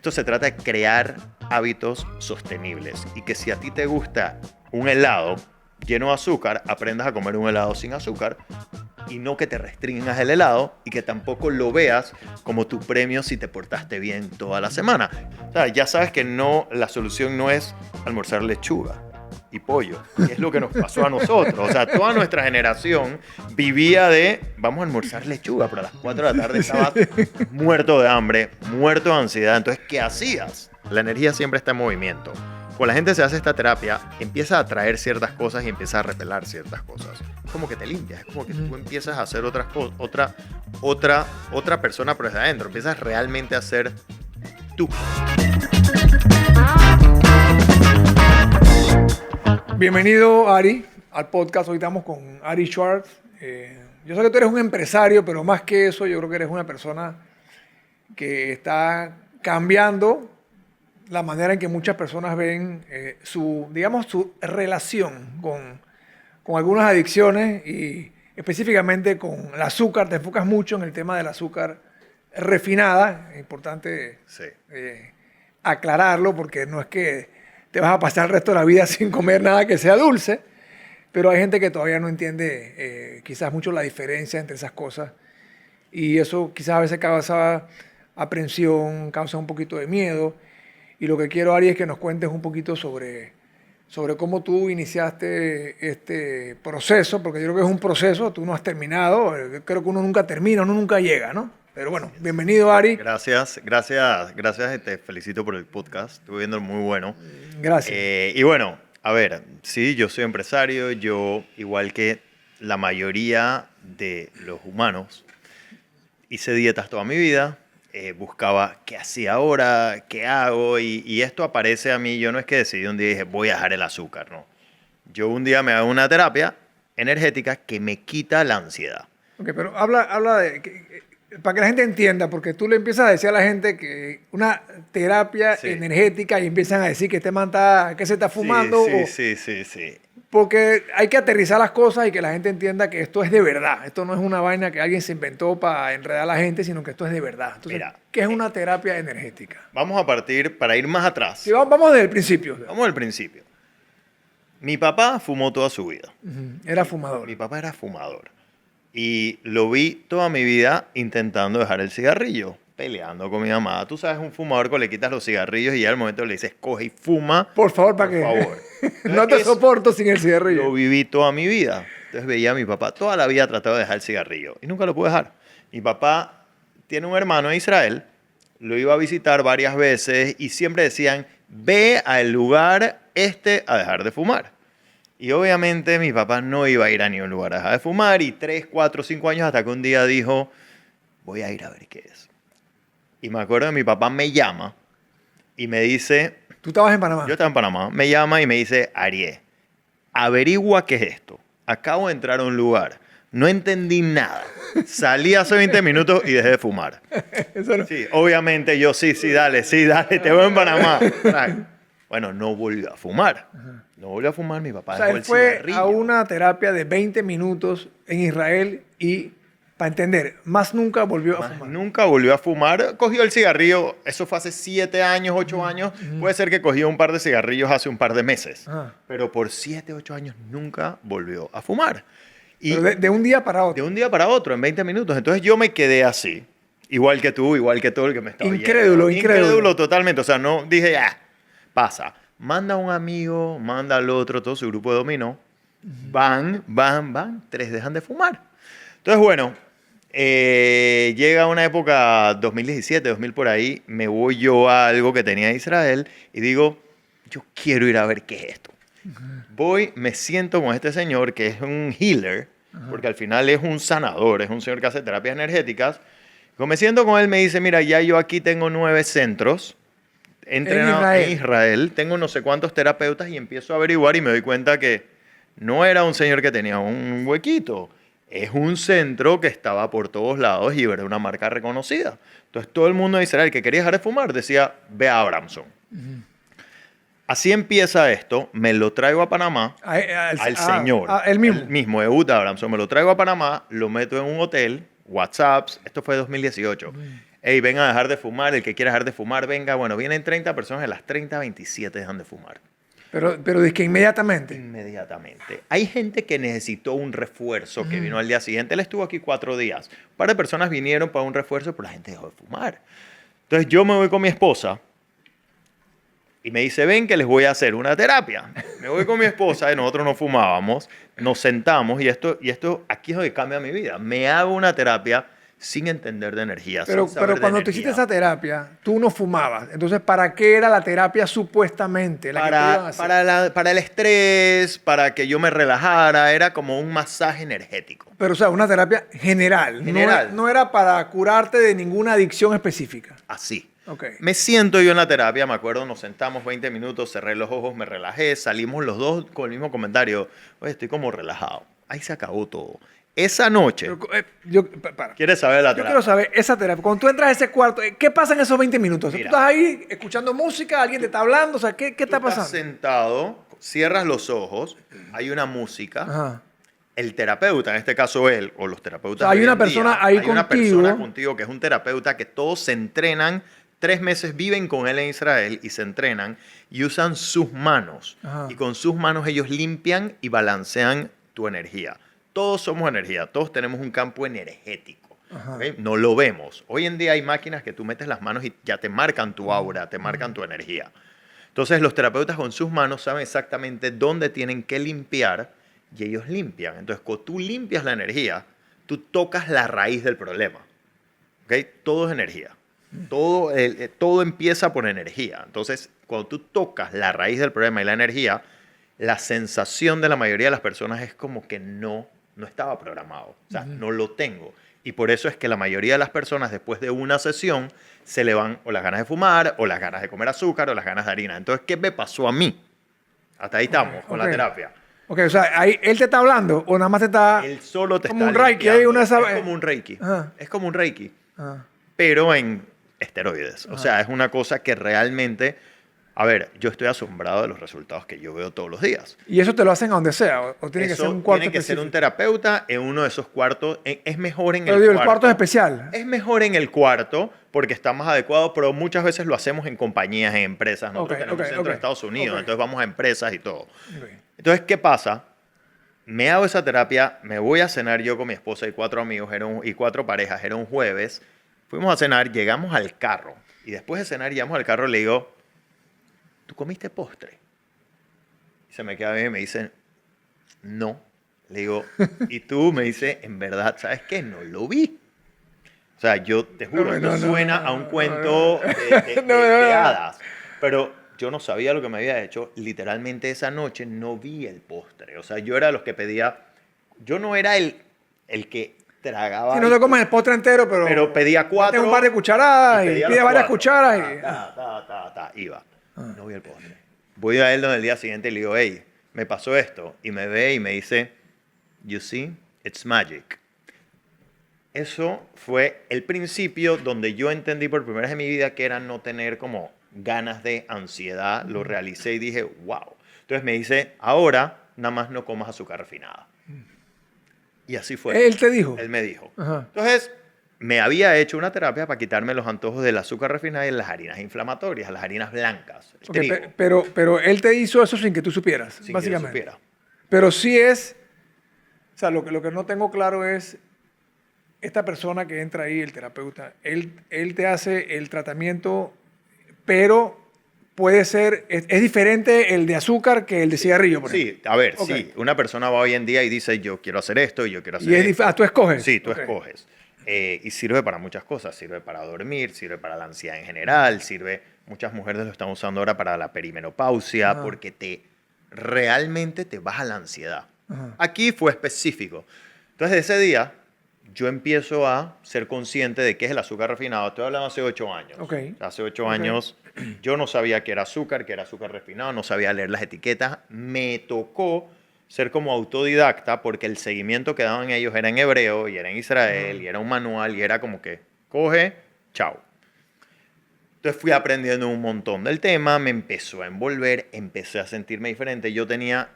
esto se trata de crear hábitos sostenibles y que si a ti te gusta un helado lleno de azúcar, aprendas a comer un helado sin azúcar y no que te restringas el helado y que tampoco lo veas como tu premio si te portaste bien toda la semana. O sea, ya sabes que no, la solución no es almorzar lechuga y pollo, que es lo que nos pasó a nosotros. O sea, toda nuestra generación vivía de vamos a almorzar lechuga, pero a las 4 de la tarde estabas muerto de hambre, muerto de ansiedad. Entonces, ¿qué hacías? La energía siempre está en movimiento. Cuando la gente se hace esta terapia, empieza a atraer ciertas cosas y empieza a repelar ciertas cosas. Es como que te limpias, es como que tú empiezas a hacer otras cosas, otra persona, pero desde adentro. Empiezas realmente a ser tú. Bienvenido, Ari, al podcast. Hoy estamos con Ari Schwartz. Yo sé que tú eres un empresario, pero más que eso, yo creo que eres una persona que está cambiando la manera en que muchas personas ven su relación con algunas adicciones y específicamente con el azúcar. Te enfocas mucho en el tema del azúcar refinada. Es importante aclararlo porque no es que te vas a pasar el resto de la vida sin comer nada que sea dulce, pero hay gente que todavía no entiende quizás mucho la diferencia entre esas cosas y eso quizás a veces causa aprensión, causa un poquito de miedo. Y lo que quiero, Ari, es que nos cuentes un poquito sobre cómo tú iniciaste este proceso, porque yo creo que es un proceso, tú no has terminado, creo que uno nunca termina, uno nunca llega, ¿no? Pero bueno, bienvenido, Ari. Gracias y te felicito por el podcast, estuve viendo muy bueno. Gracias. Y bueno, a ver, sí, yo soy empresario, yo, igual que la mayoría de los humanos, hice dietas toda mi vida. Buscaba qué hacía ahora, qué hago, y esto aparece a mí. Yo no es que decidí un día y dije voy a dejar el azúcar, no. Yo un día me hago una terapia energética que me quita la ansiedad. Ok, pero habla para que la gente entienda, porque tú le empiezas a decir a la gente que una terapia energética y empiezan a decir que este man que se está fumando. Sí. Porque hay que aterrizar las cosas y que la gente entienda que esto es de verdad. Esto no es una vaina que alguien se inventó para enredar a la gente, sino que esto es de verdad. Entonces, mira, ¿qué es una terapia energética? Vamos a partir, para ir más atrás. Sí, vamos desde el principio. Vamos del principio. Mi papá fumó toda su vida. Era fumador. Mi papá era fumador. Y lo vi toda mi vida intentando dejar el cigarrillo, peleando con mi mamá. Tú sabes, un fumador que le quitas los cigarrillos y ya al momento le dices, coge y fuma. Por favor, ¿para qué? Por favor. No te soporto sin el cigarrillo. Lo viví toda mi vida. Entonces veía a mi papá toda la vida tratando de dejar el cigarrillo y nunca lo pude dejar. Mi papá tiene un hermano en Israel, lo iba a visitar varias veces y siempre decían, ve al lugar a dejar de fumar. Y obviamente mi papá no iba a ir a ningún lugar a dejar de fumar y 3, 4, 5 años hasta que un día dijo, voy a ir a ver qué es. Y me acuerdo que mi papá me llama y me dice... ¿Tú estabas en Panamá? Yo estaba en Panamá. Me llama y me dice, Arié, averigua qué es esto. Acabo de entrar a un lugar. No entendí nada. Salí hace 20 minutos y dejé de fumar. Eso no. Sí, obviamente yo, sí, dale, te veo en Panamá. Bueno, no volvió a fumar. No volvió a fumar, mi papá. O sea, él fue a una terapia de 20 minutos en Israel y, para entender, más nunca volvió a fumar. Nunca volvió a fumar. Cogió el cigarrillo, eso fue hace 7 años, 8 años. Puede ser que cogió un par de cigarrillos hace un par de meses. Pero por 7, 8 años nunca volvió a fumar. Y pero de un día para otro. De un día para otro, en 20 minutos. Entonces yo me quedé así. Igual que tú, igual que todo el que me estaba Incrédulo. Incrédulo totalmente. O sea, no dije, pasa. Manda a un amigo, manda al otro, todo su grupo de dominó. Van. 3 dejan de fumar. Entonces, bueno, llega una época, 2017, 2000 por ahí, me voy yo a algo que tenía Israel y digo, yo quiero ir a ver qué es esto. Voy, me siento con este señor que es un healer, porque al final es un sanador, es un señor que hace terapias energéticas. Cuando me siento con él, me dice, mira, ya yo aquí tengo 9 centros entrenado en Israel, tengo no sé cuántos terapeutas y empiezo a averiguar y me doy cuenta que no era un señor que tenía un huequito, es un centro que estaba por todos lados y era una marca reconocida. Entonces todo el mundo de Israel que quería dejar de fumar decía, ve a Abramson. Así empieza esto, me lo traigo a Panamá, al señor, el mismo Ehud Abramson, me lo traigo a Panamá, lo meto en un hotel, WhatsApps, esto fue 2018. hey, vengan a dejar de fumar, el que quiera dejar de fumar, venga. Bueno, vienen 30 personas, de las 30, 27 dejan de fumar. Pero es que inmediatamente. Inmediatamente. Hay gente que necesitó un refuerzo, que vino al día siguiente. Él estuvo aquí 4 días. Un par de personas vinieron para un refuerzo, pero la gente dejó de fumar. Entonces yo me voy con mi esposa y me dice, ven que les voy a hacer una terapia. Me voy con mi esposa, y nosotros no fumábamos, nos sentamos y esto aquí es donde cambia mi vida. Me hago una terapia sin entender de energía. Pero cuando tú hiciste esa terapia, tú no fumabas. Entonces, ¿para qué era la terapia supuestamente? La que te iban a hacer? Para el estrés, para que yo me relajara, era como un masaje energético. Pero, o sea, una terapia general. General. No era para curarte de ninguna adicción específica. Así. Okay. Me siento yo en la terapia, me acuerdo, nos sentamos 20 minutos, cerré los ojos, me relajé, salimos los dos con el mismo comentario. Oye, estoy como relajado. Ahí se acabó todo. Esa noche. ¿Quieres saber la terapia? Yo quiero saber esa terapia. Cuando tú entras a ese cuarto, ¿qué pasa en esos 20 minutos? Mira, tú estás ahí escuchando música, alguien te está hablando, o sea, ¿qué está pasando? Estás sentado, cierras los ojos, hay una música. Ajá. El terapeuta, en este caso él, o los terapeutas. O sea, hay una persona ahí contigo. Hay una persona contigo que es un terapeuta que todos se entrenan. 3 meses viven con él en Israel y se entrenan y usan sus manos. Ajá. Y con sus manos ellos limpian y balancean tu energía. Todos somos energía, todos tenemos un campo energético. ¿Okay? No lo vemos. Hoy en día hay máquinas que tú metes las manos y ya te marcan tu aura, te marcan tu energía. Entonces los terapeutas con sus manos saben exactamente dónde tienen que limpiar y ellos limpian. Entonces cuando tú limpias la energía, tú tocas la raíz del problema. ¿Okay? Todo es energía. Todo empieza por energía. Entonces, cuando tú tocas la raíz del problema y la energía, la sensación de la mayoría de las personas es como que no estaba programado. O sea, no lo tengo. Y por eso es que la mayoría de las personas, después de una sesión, se le van o las ganas de fumar, o las ganas de comer azúcar, o las ganas de harina. Entonces, ¿qué me pasó a mí? Hasta ahí estamos, con la terapia. Ok, o sea, ahí él te está hablando, o nada más te está... Él solo te como está un reiki, hay una... Es como un reiki. Ajá. Es como un reiki. Ajá. Pero en esteroides. O sea, es una cosa que realmente... A ver, yo estoy asombrado de los resultados que yo veo todos los días. ¿Y eso te lo hacen a donde sea? ¿O tiene que ser un cuarto tiene que específico? ser un terapeuta en uno de esos cuartos. Es mejor en Pero el digo, cuarto. el cuarto es especial. Es mejor en el cuarto porque está más adecuado, pero muchas veces lo hacemos en compañías, en empresas. Nosotros tenemos centro de Estados Unidos, entonces vamos a empresas y todo. Entonces, ¿qué pasa? Me hago esa terapia, me voy a cenar yo con mi esposa y 4 amigos y 4 parejas. Era un jueves. Fuimos a cenar, llegamos al carro. Y después de cenar, llegamos al carro y le digo, ¿tú comiste postre? Y se me queda bien y me dicen, no. Le digo, ¿y tú? Me dice, en verdad, ¿sabes qué? No lo vi. O sea, yo te juro, esto suena a un cuento de hadas. Pero yo no sabía lo que me había hecho. Literalmente esa noche no vi el postre. O sea, yo era de los que pedía... Yo no era el que tragaba... Si no te comes el postre entero, pero pedía 4. Tengo un par de cucharadas y pides varias cucharas y... Iba. No vi el postre. Voy a él el día siguiente y le digo, hey, me pasó esto. Y me ve y me dice, you see, it's magic. Eso fue el principio donde yo entendí por primera vez en mi vida que era no tener como ganas de ansiedad. Lo realicé y dije, wow. Entonces me dice, ahora nada más no comas azúcar refinada. Y así fue. ¿Él te dijo? Él me dijo. Ajá. Entonces, me había hecho una terapia para quitarme los antojos del azúcar refinada y las harinas inflamatorias, las harinas blancas, el Okay, trigo. pero él te hizo eso sin que tú supieras, Sin básicamente. que yo supiera. Pero sí es... O sea, lo que no tengo claro es... Esta persona que entra ahí, el terapeuta, él te hace el tratamiento, pero puede ser... Es diferente el de azúcar que el de cigarrillo, por ejemplo. Sí, a ver, Okay. sí. Una persona va hoy en día y dice, yo quiero hacer esto y yo quiero hacer Y esto. tú escoges. Sí, tú Okay. escoges. Y sirve para muchas cosas. Sirve para dormir, sirve para la ansiedad en general, muchas mujeres lo están usando ahora para la perimenopausia, Ajá. porque realmente te baja la ansiedad. Ajá. Aquí fue específico. Entonces, ese día, yo empiezo a ser consciente de qué es el azúcar refinado. Estoy hablando hace 8 años. Okay. Hace 8 años yo no sabía qué era azúcar refinado, no sabía leer las etiquetas. Me tocó ser como autodidacta porque el seguimiento que daban ellos era en hebreo y era en Israel y era un manual y era como que coge, chao. Entonces fui aprendiendo un montón del tema, me empezó a envolver, empecé a sentirme diferente. Yo tenía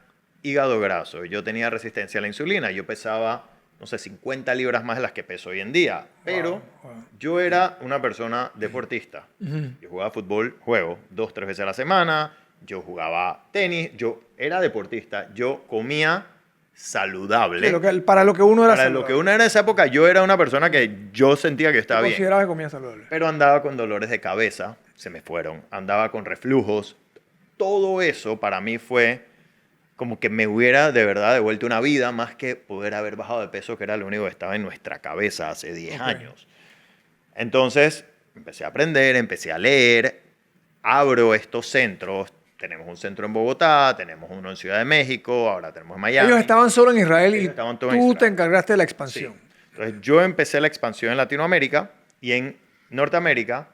hígado graso, yo tenía resistencia a la insulina, yo pesaba no sé, 50 libras más de las que peso hoy en día. Pero Wow. yo era una persona deportista. Yo jugaba fútbol, juego 2, 3 veces a la semana. Yo jugaba tenis. Yo era deportista. Yo comía saludable. Sí, para lo que uno era Para lo que uno era en esa época, yo era una persona que yo sentía que estaba bien. consideraba que comía saludable. Pero andaba con dolores de cabeza, se me fueron. Andaba con reflujos. Todo eso para mí fue como que me hubiera de verdad devuelto una vida más que poder haber bajado de peso, que era lo único que estaba en nuestra cabeza hace 10 años. Entonces, empecé a aprender, empecé a leer, abro estos centros. Tenemos un centro en Bogotá, tenemos uno en Ciudad de México, ahora tenemos en Miami. Ellos estaban solo en Israel Ellos y estaban todos en tú te Israel. encargaste de la Sí. expansión. Entonces, yo empecé la expansión en Latinoamérica y en Norteamérica,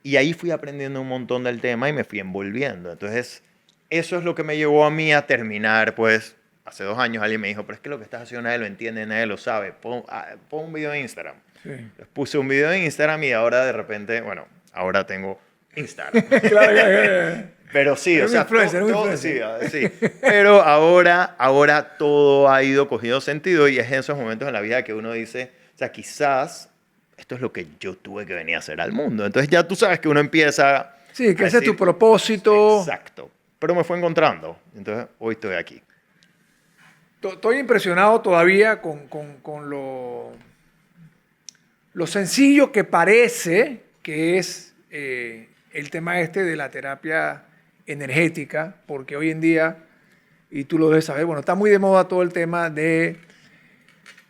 y ahí fui aprendiendo un montón del tema y me fui envolviendo. Entonces, eso es lo que me llevó a mí a terminar, pues, hace 2 años alguien me dijo, pero es que lo que estás haciendo nadie lo entiende, nadie lo sabe. Pon un video en Instagram. Sí. Entonces, puse un video en Instagram y ahora de repente, bueno, ahora tengo Instagram. Claro. Pero sí, Era o un sea, influencer, un sí, influencer. sí. Pero ahora todo ha ido cogiendo sentido y es en esos momentos en la vida que uno dice, o sea, quizás esto es lo que yo tuve que venir a hacer al mundo. Entonces ya tú sabes que uno empieza Sí, que a ese es tu decir, propósito. exacto. Pero me fue encontrando. Entonces hoy estoy aquí. Estoy impresionado todavía con lo sencillo que parece que es el tema este de la terapia energética, porque hoy en día, y tú lo debes saber, bueno, está muy de moda todo el tema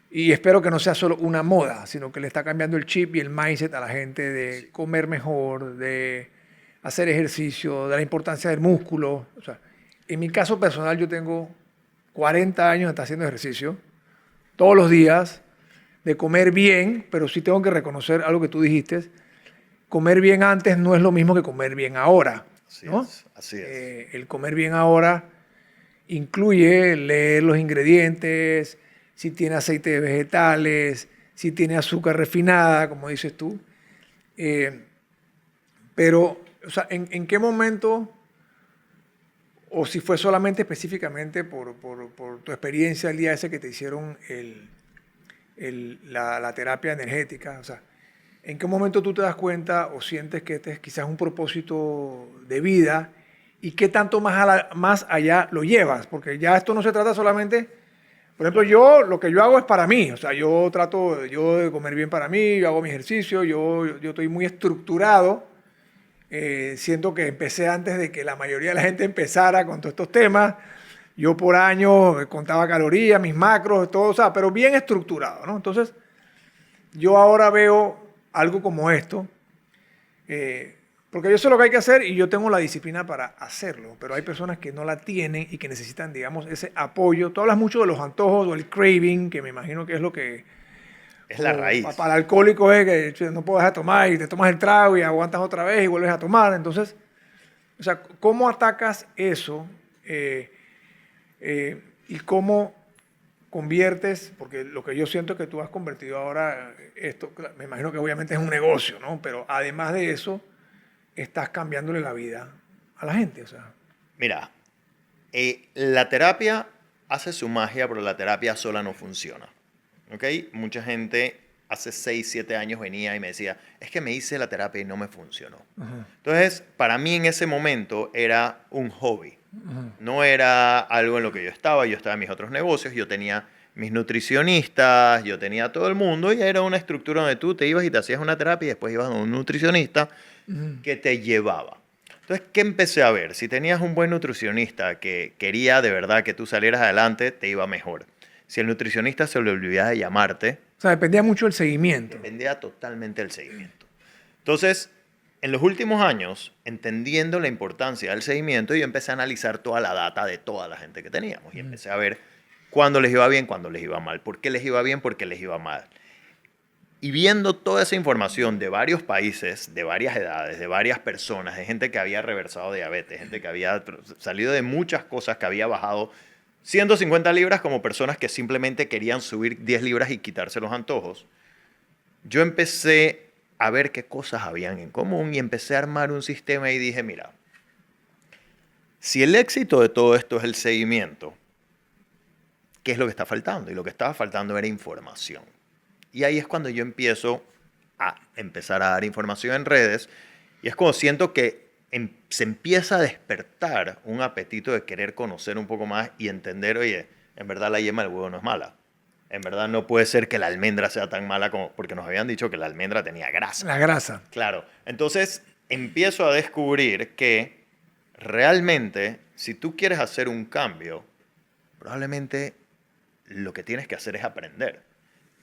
y espero que no sea solo una moda, sino que le está cambiando el chip y el mindset a la gente de comer mejor, de hacer ejercicio, de la importancia del músculo. O sea, en mi caso personal yo tengo 40 años de estar haciendo ejercicio todos los días, de comer bien, pero sí tengo que reconocer algo que tú dijiste. Comer bien antes no es lo mismo que comer bien ahora, ¿no? Así es. El comer bien ahora incluye leer los ingredientes, si tiene aceite de vegetales, si tiene azúcar refinada, como dices tú. Pero, o sea, ¿en qué momento, o si fue solamente específicamente por tu experiencia el día ese que te hicieron la terapia energética, o sea, ¿en qué momento tú te das cuenta o sientes que este es quizás un propósito de vida y qué tanto más allá lo llevas? Porque ya esto no se trata solamente, por ejemplo, lo que yo hago es para mí, o sea, yo trato yo de comer bien para mí, yo hago mi ejercicio, yo estoy muy estructurado, siento que empecé antes de que la mayoría de la gente empezara con todos estos temas. Yo por años contaba calorías, mis macros, todo, o sea, pero bien estructurado, ¿no? Entonces, yo ahora veo algo como esto, porque yo sé lo que hay que hacer y yo tengo la disciplina para hacerlo, pero hay personas que no la tienen y que necesitan, digamos, ese apoyo. Tú hablas mucho de los antojos o el craving, que me imagino que es lo que... Es la raíz. Para el alcohólico es que che, no puedo dejar de tomar y te tomas el trago y aguantas otra vez y vuelves a tomar. Entonces, o sea, ¿cómo atacas eso? Y cómo conviertes, porque lo que yo siento es que tú has convertido ahora esto, me imagino que obviamente es un negocio, ¿no? Pero además de eso, estás cambiándole la vida a la gente, o sea. Mira, la terapia hace su magia, pero la terapia sola no funciona. ¿Ok? Mucha gente hace 6, 7 años venía y me decía, es que me hice la terapia y no me funcionó. Entonces, para mí en ese momento era un hobby. No era algo en lo que yo estaba en mis otros negocios, yo tenía mis nutricionistas, yo tenía todo el mundo y era una estructura donde tú te ibas y te hacías una terapia y después ibas a un nutricionista que te llevaba. Entonces, ¿qué empecé a ver? Si tenías un buen nutricionista que quería de verdad que tú salieras adelante, te iba mejor. Si el nutricionista se le olvidaba de llamarte, O sea, dependía mucho del seguimiento. dependía totalmente del seguimiento. Entonces, en los últimos años, entendiendo la importancia del seguimiento, yo empecé a analizar toda la data de toda la gente que teníamos y empecé a ver cuándo les iba bien, cuándo les iba mal, por qué les iba bien, por qué les iba mal. Y viendo toda esa información de varios países, de varias edades, de varias personas, de gente que había reversado diabetes, gente que había salido de muchas cosas, que había bajado 150 libras como personas que simplemente querían subir 10 libras y quitarse los antojos, yo empecé a ver qué cosas habían en común y empecé a armar un sistema y dije, mira, si el éxito de todo esto es el seguimiento, qué es lo que está faltando. Y lo que estaba faltando era información. Y ahí es cuando yo empiezo a empezar a dar información en redes. Y es como siento que se empieza a despertar un apetito de querer conocer un poco más y entender, oye, en verdad la yema del huevo no es mala. En verdad no puede ser que la almendra sea tan mala como... Porque nos habían dicho que la almendra tenía grasa. La grasa. Claro. Entonces empiezo a descubrir que realmente si tú quieres hacer un cambio, probablemente lo que tienes que hacer es aprender.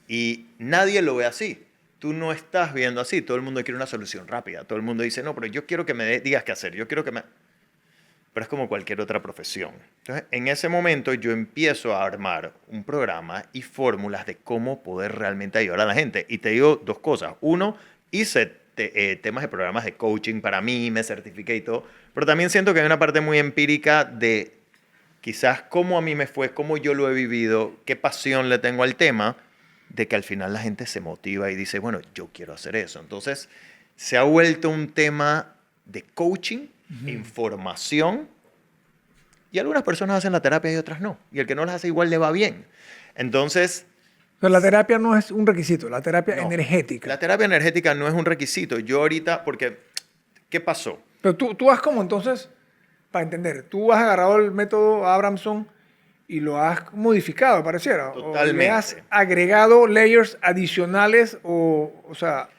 Y nadie lo ve así. Tú no estás viendo así. Todo el mundo quiere una solución rápida. Todo el mundo dice, no, pero yo quiero que me digas qué hacer. Yo quiero que me... Pero es como cualquier otra profesión. Entonces, en ese momento yo empiezo a armar un programa y fórmulas de cómo poder realmente ayudar a la gente. Y te digo dos cosas. Uno, hice temas de programas de coaching para mí, me certifiqué y todo. Pero también siento que hay una parte muy empírica de quizás cómo a mí me fue, cómo yo lo he vivido, qué pasión le tengo al tema, de que al final la gente se motiva y dice, bueno, yo quiero hacer eso. Entonces, se ha vuelto un tema de coaching, información, y algunas personas hacen la terapia y otras no. Y el que no las hace igual le va bien. Entonces... Pero la terapia no es un requisito, la terapia no, energética. la terapia energética no es un requisito. Yo ahorita, porque, ¿qué pasó? Pero tú has como entonces, para entender, tú has agarrado el método Abramson y lo has modificado, pareciera. Totalmente. O le has agregado layers adicionales o sea...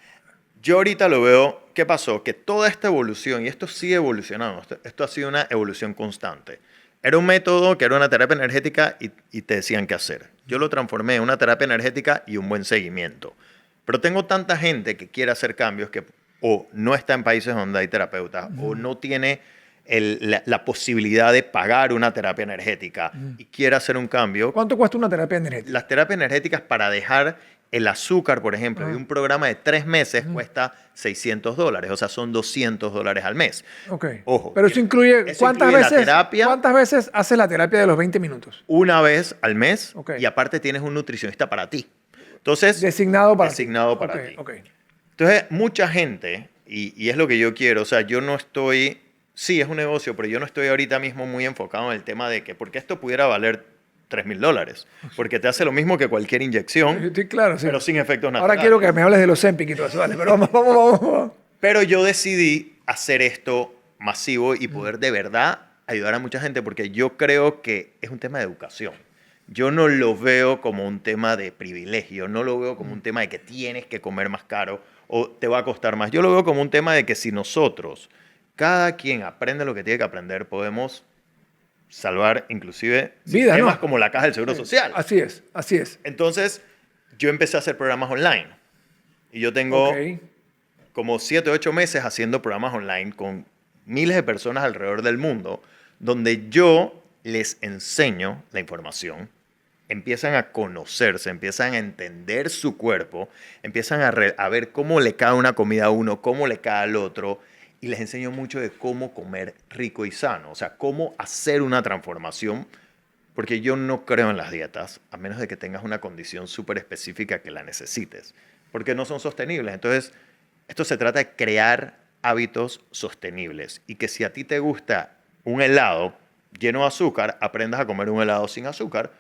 Yo ahorita lo veo, ¿qué pasó? Que toda esta evolución, y esto sigue evolucionando, esto ha sido una evolución constante. Era un método que era una terapia energética y te decían qué hacer. Yo lo transformé en una terapia energética y un buen seguimiento. Pero tengo tanta gente que quiere hacer cambios que o no está en países donde hay terapeutas o no tiene la posibilidad de pagar una terapia energética y quiere hacer un cambio. ¿Cuánto cuesta una terapia energética? Las terapias energéticas para dejar el azúcar, por ejemplo, de un programa de 3 meses cuesta $600. O sea, son $200 al mes. Ok. Ojo. Pero eso incluye, ¿cuántas incluye la veces, terapia. ¿cuántas veces haces la terapia de los 20 minutos? Una vez al mes. Ok. Y aparte tienes un nutricionista para ti. Entonces, Designado para ti. Ok. Entonces, mucha gente, y es lo que yo quiero, o sea, yo no estoy, sí, es un negocio, pero yo no estoy ahorita mismo muy enfocado en el tema de que, porque esto pudiera valer $3,000, porque te hace lo mismo que cualquier inyección, Estoy claro, sí. pero sin efectos naturales. Ahora quiero que me hables de los Ozempic y todo eso, vale, pero vamos. Pero yo decidí hacer esto masivo y poder de verdad ayudar a mucha gente, porque yo creo que es un tema de educación. Yo no lo veo como un tema de privilegio, no lo veo como un tema de que tienes que comer más caro o te va a costar más. Yo lo veo como un tema de que si nosotros, cada quien aprende lo que tiene que aprender, podemos salvar inclusive Vida, sistemas ¿no? como la caja del Seguro Social. Así es, así es. Entonces, yo empecé a hacer programas online. Y yo tengo como 7 o 8 meses haciendo programas online con miles de personas alrededor del mundo, donde yo les enseño la información, empiezan a conocerse, empiezan a entender su cuerpo, empiezan a ver cómo le cae una comida a uno, cómo le cae al otro, y les enseño mucho de cómo comer rico y sano, o sea, cómo hacer una transformación, porque yo no creo en las dietas, a menos de que tengas una condición súper específica que la necesites, porque no son sostenibles. Entonces, esto se trata de crear hábitos sostenibles, y que si a ti te gusta un helado lleno de azúcar, aprendas a comer un helado sin azúcar,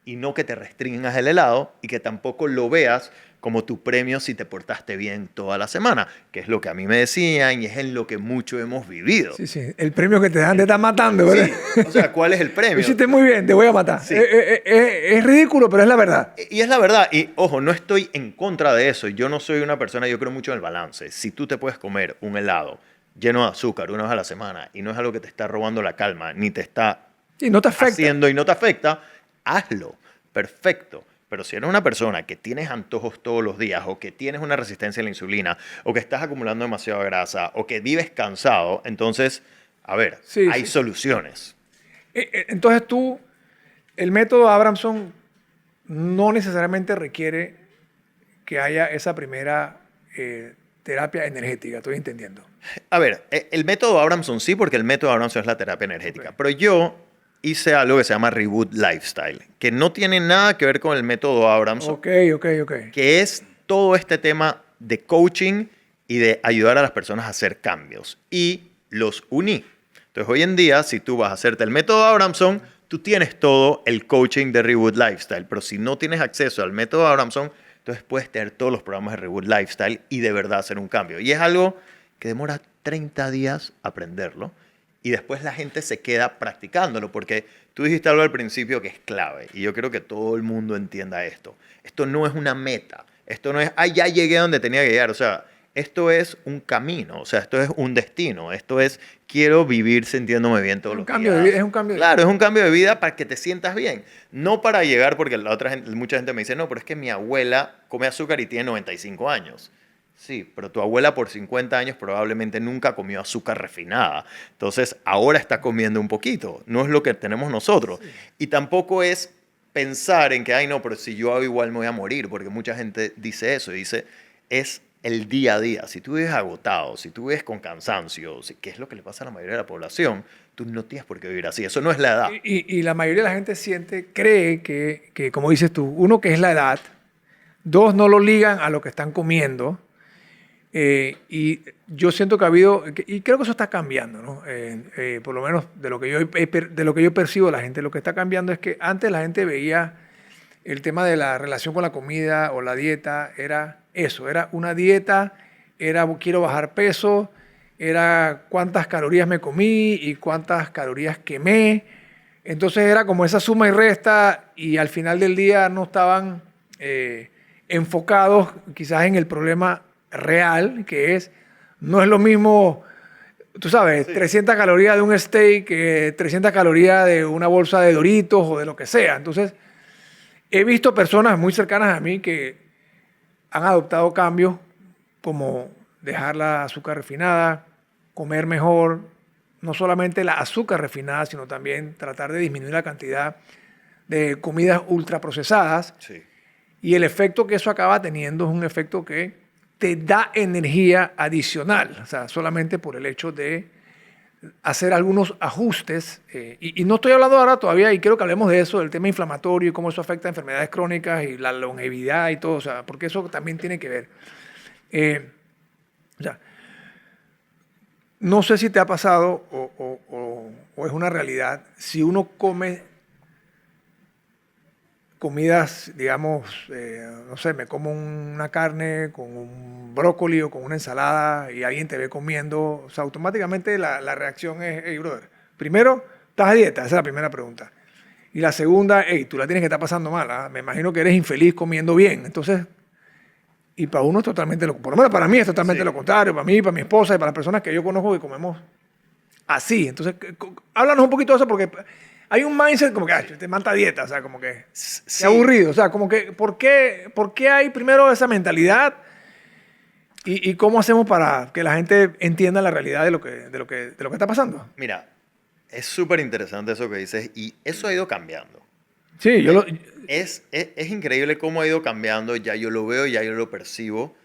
y no que te restringas el helado y que tampoco lo veas como tu premio si te portaste bien toda la semana, que es lo que a mí me decían y es en lo que mucho hemos vivido. Sí, sí. El premio que te dan te está matando, ¿verdad? Sí. O sea, ¿cuál es el premio? Lo hiciste muy bien, te voy a matar. Sí. Es ridículo, pero es la verdad. Y es la verdad. Y ojo, no estoy en contra de eso. Yo no soy una persona, yo creo mucho en el balance. Si tú te puedes comer un helado lleno de azúcar una vez a la semana y no es algo que te está robando la calma, ni te está Y no te afecta. haciendo y no te afecta, hazlo. Perfecto. Pero si eres una persona que tienes antojos todos los días o que tienes una resistencia a la insulina o que estás acumulando demasiada grasa o que vives cansado, entonces, a ver, hay soluciones. Entonces tú, el método Abramson no necesariamente requiere que haya esa primera terapia energética, estoy entendiendo. A ver, el método Abramson sí, porque el método Abramson es la terapia energética. Okay. Pero yo hice algo que se llama Reboot Lifestyle, que no tiene nada que ver con el método Abramson. Ok. Que es todo este tema de coaching y de ayudar a las personas a hacer cambios. Y los uní. Entonces, hoy en día, si tú vas a hacerte el método Abramson, tú tienes todo el coaching de Reboot Lifestyle, pero si no tienes acceso al método Abramson, entonces puedes tener todos los programas de Reboot Lifestyle y de verdad hacer un cambio. Y es algo que demora 30 días aprenderlo y después la gente se queda practicándolo, porque tú dijiste algo al principio que es clave y yo creo que todo el mundo entienda esto. Esto no es una meta, esto no es, ya llegué donde tenía que llegar, o sea, esto es un camino, o sea, esto es un destino, esto es, quiero vivir sintiéndome bien todos los días. Es un cambio de Claro, es un cambio de vida para que te sientas bien, no para llegar, porque la otra gente, mucha gente me dice, no, pero es que mi abuela come azúcar y tiene 95 años. Sí, pero tu abuela por 50 años probablemente nunca comió azúcar refinada. Entonces, ahora está comiendo un poquito. No es lo que tenemos nosotros. Sí. Y tampoco es pensar en que, ay, no, pero si yo hago igual me voy a morir, porque mucha gente dice eso. Dice, es el día a día. Si tú vives agotado, si tú vives con cansancio, que es lo que le pasa a la mayoría de la población, tú no tienes por qué vivir así. Eso no es la edad. Y la mayoría de la gente cree que, como dices tú, uno, que es la edad, dos, no lo ligan a lo que están comiendo. Y yo siento que ha habido, y creo que eso está cambiando, ¿no? Por lo menos de lo que yo percibo de la gente, lo que está cambiando es que antes la gente veía el tema de la relación con la comida o la dieta, era eso, era una dieta, era quiero bajar peso, era cuántas calorías me comí y cuántas calorías quemé. Entonces era como esa suma y resta y al final del día no estaban enfocados quizás en el problema real, que no es lo mismo, tú sabes, sí, 300 calorías de un steak que 300 calorías de una bolsa de Doritos o de lo que sea. Entonces, he visto personas muy cercanas a mí que han adoptado cambios como dejar la azúcar refinada, comer mejor, no solamente la azúcar refinada, sino también tratar de disminuir la cantidad de comidas ultraprocesadas. Sí. Y el efecto que eso acaba teniendo es un efecto que te da energía adicional, o sea, solamente por el hecho de hacer algunos ajustes. Y no estoy hablando ahora todavía, y quiero que hablemos de eso, del tema inflamatorio y cómo eso afecta a enfermedades crónicas y la longevidad y todo, o sea, porque eso también tiene que ver. O sea, no sé si te ha pasado o es una realidad, si uno come comidas, digamos, no sé, me como una carne con un brócoli o con una ensalada y alguien te ve comiendo, o sea, automáticamente la reacción es, hey, brother, primero, ¿estás a dieta? Esa es la primera pregunta. Y la segunda, hey, tú la tienes que estar pasando mal, ¿eh? Me imagino que eres infeliz comiendo bien. Entonces, y para uno es totalmente lo, por lo menos para mí es totalmente lo contrario, para mí, para mi esposa y para las personas que yo conozco que comemos así. Entonces, háblanos un poquito de eso porque hay un mindset como que, te manta dieta, o sea, como que sí, aburrido. O sea, como que, ¿por qué hay primero esa mentalidad? ¿Y cómo hacemos para que la gente entienda la realidad de lo que está pasando? Mira, es súper interesante eso que dices y eso ha ido cambiando. Sí, es increíble cómo ha ido cambiando, ya yo lo veo, ya yo lo percibo,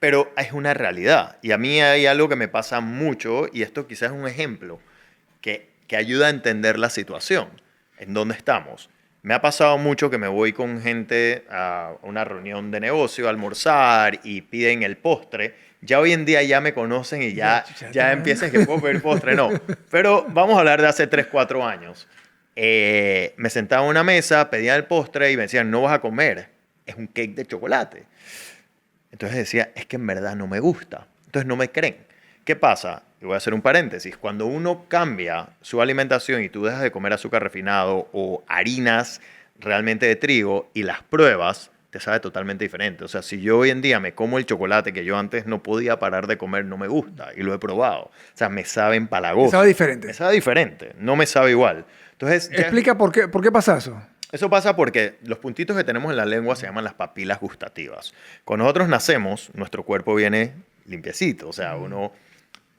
pero es una realidad. Y a mí hay algo que me pasa mucho y esto quizás es un ejemplo que ayuda a entender la situación, en dónde estamos. Me ha pasado mucho que me voy con gente a una reunión de negocio, a almorzar y piden el postre. Ya hoy en día ya me conocen y ya empiezan que puedo pedir postre. No, pero vamos a hablar de hace 3, 4 años. Me sentaba en una mesa, pedían el postre y me decían, no vas a comer, es un cake de chocolate. Entonces decía, es que en verdad no me gusta. Entonces no me creen. ¿Qué pasa? Y voy a hacer un paréntesis. Cuando uno cambia su alimentación y tú dejas de comer azúcar refinado o harinas realmente de trigo y las pruebas, te sabe totalmente diferente. O sea, si yo hoy en día me como el chocolate que yo antes no podía parar de comer, no me gusta y lo he probado. O sea, me sabe empalagoso. Me sabe diferente. Me sabe diferente, no me sabe igual. Entonces, explica por qué pasa eso. Eso pasa porque los puntitos que tenemos en la lengua se llaman las papilas gustativas. Cuando nosotros nacemos, nuestro cuerpo viene limpiecito. O sea, uno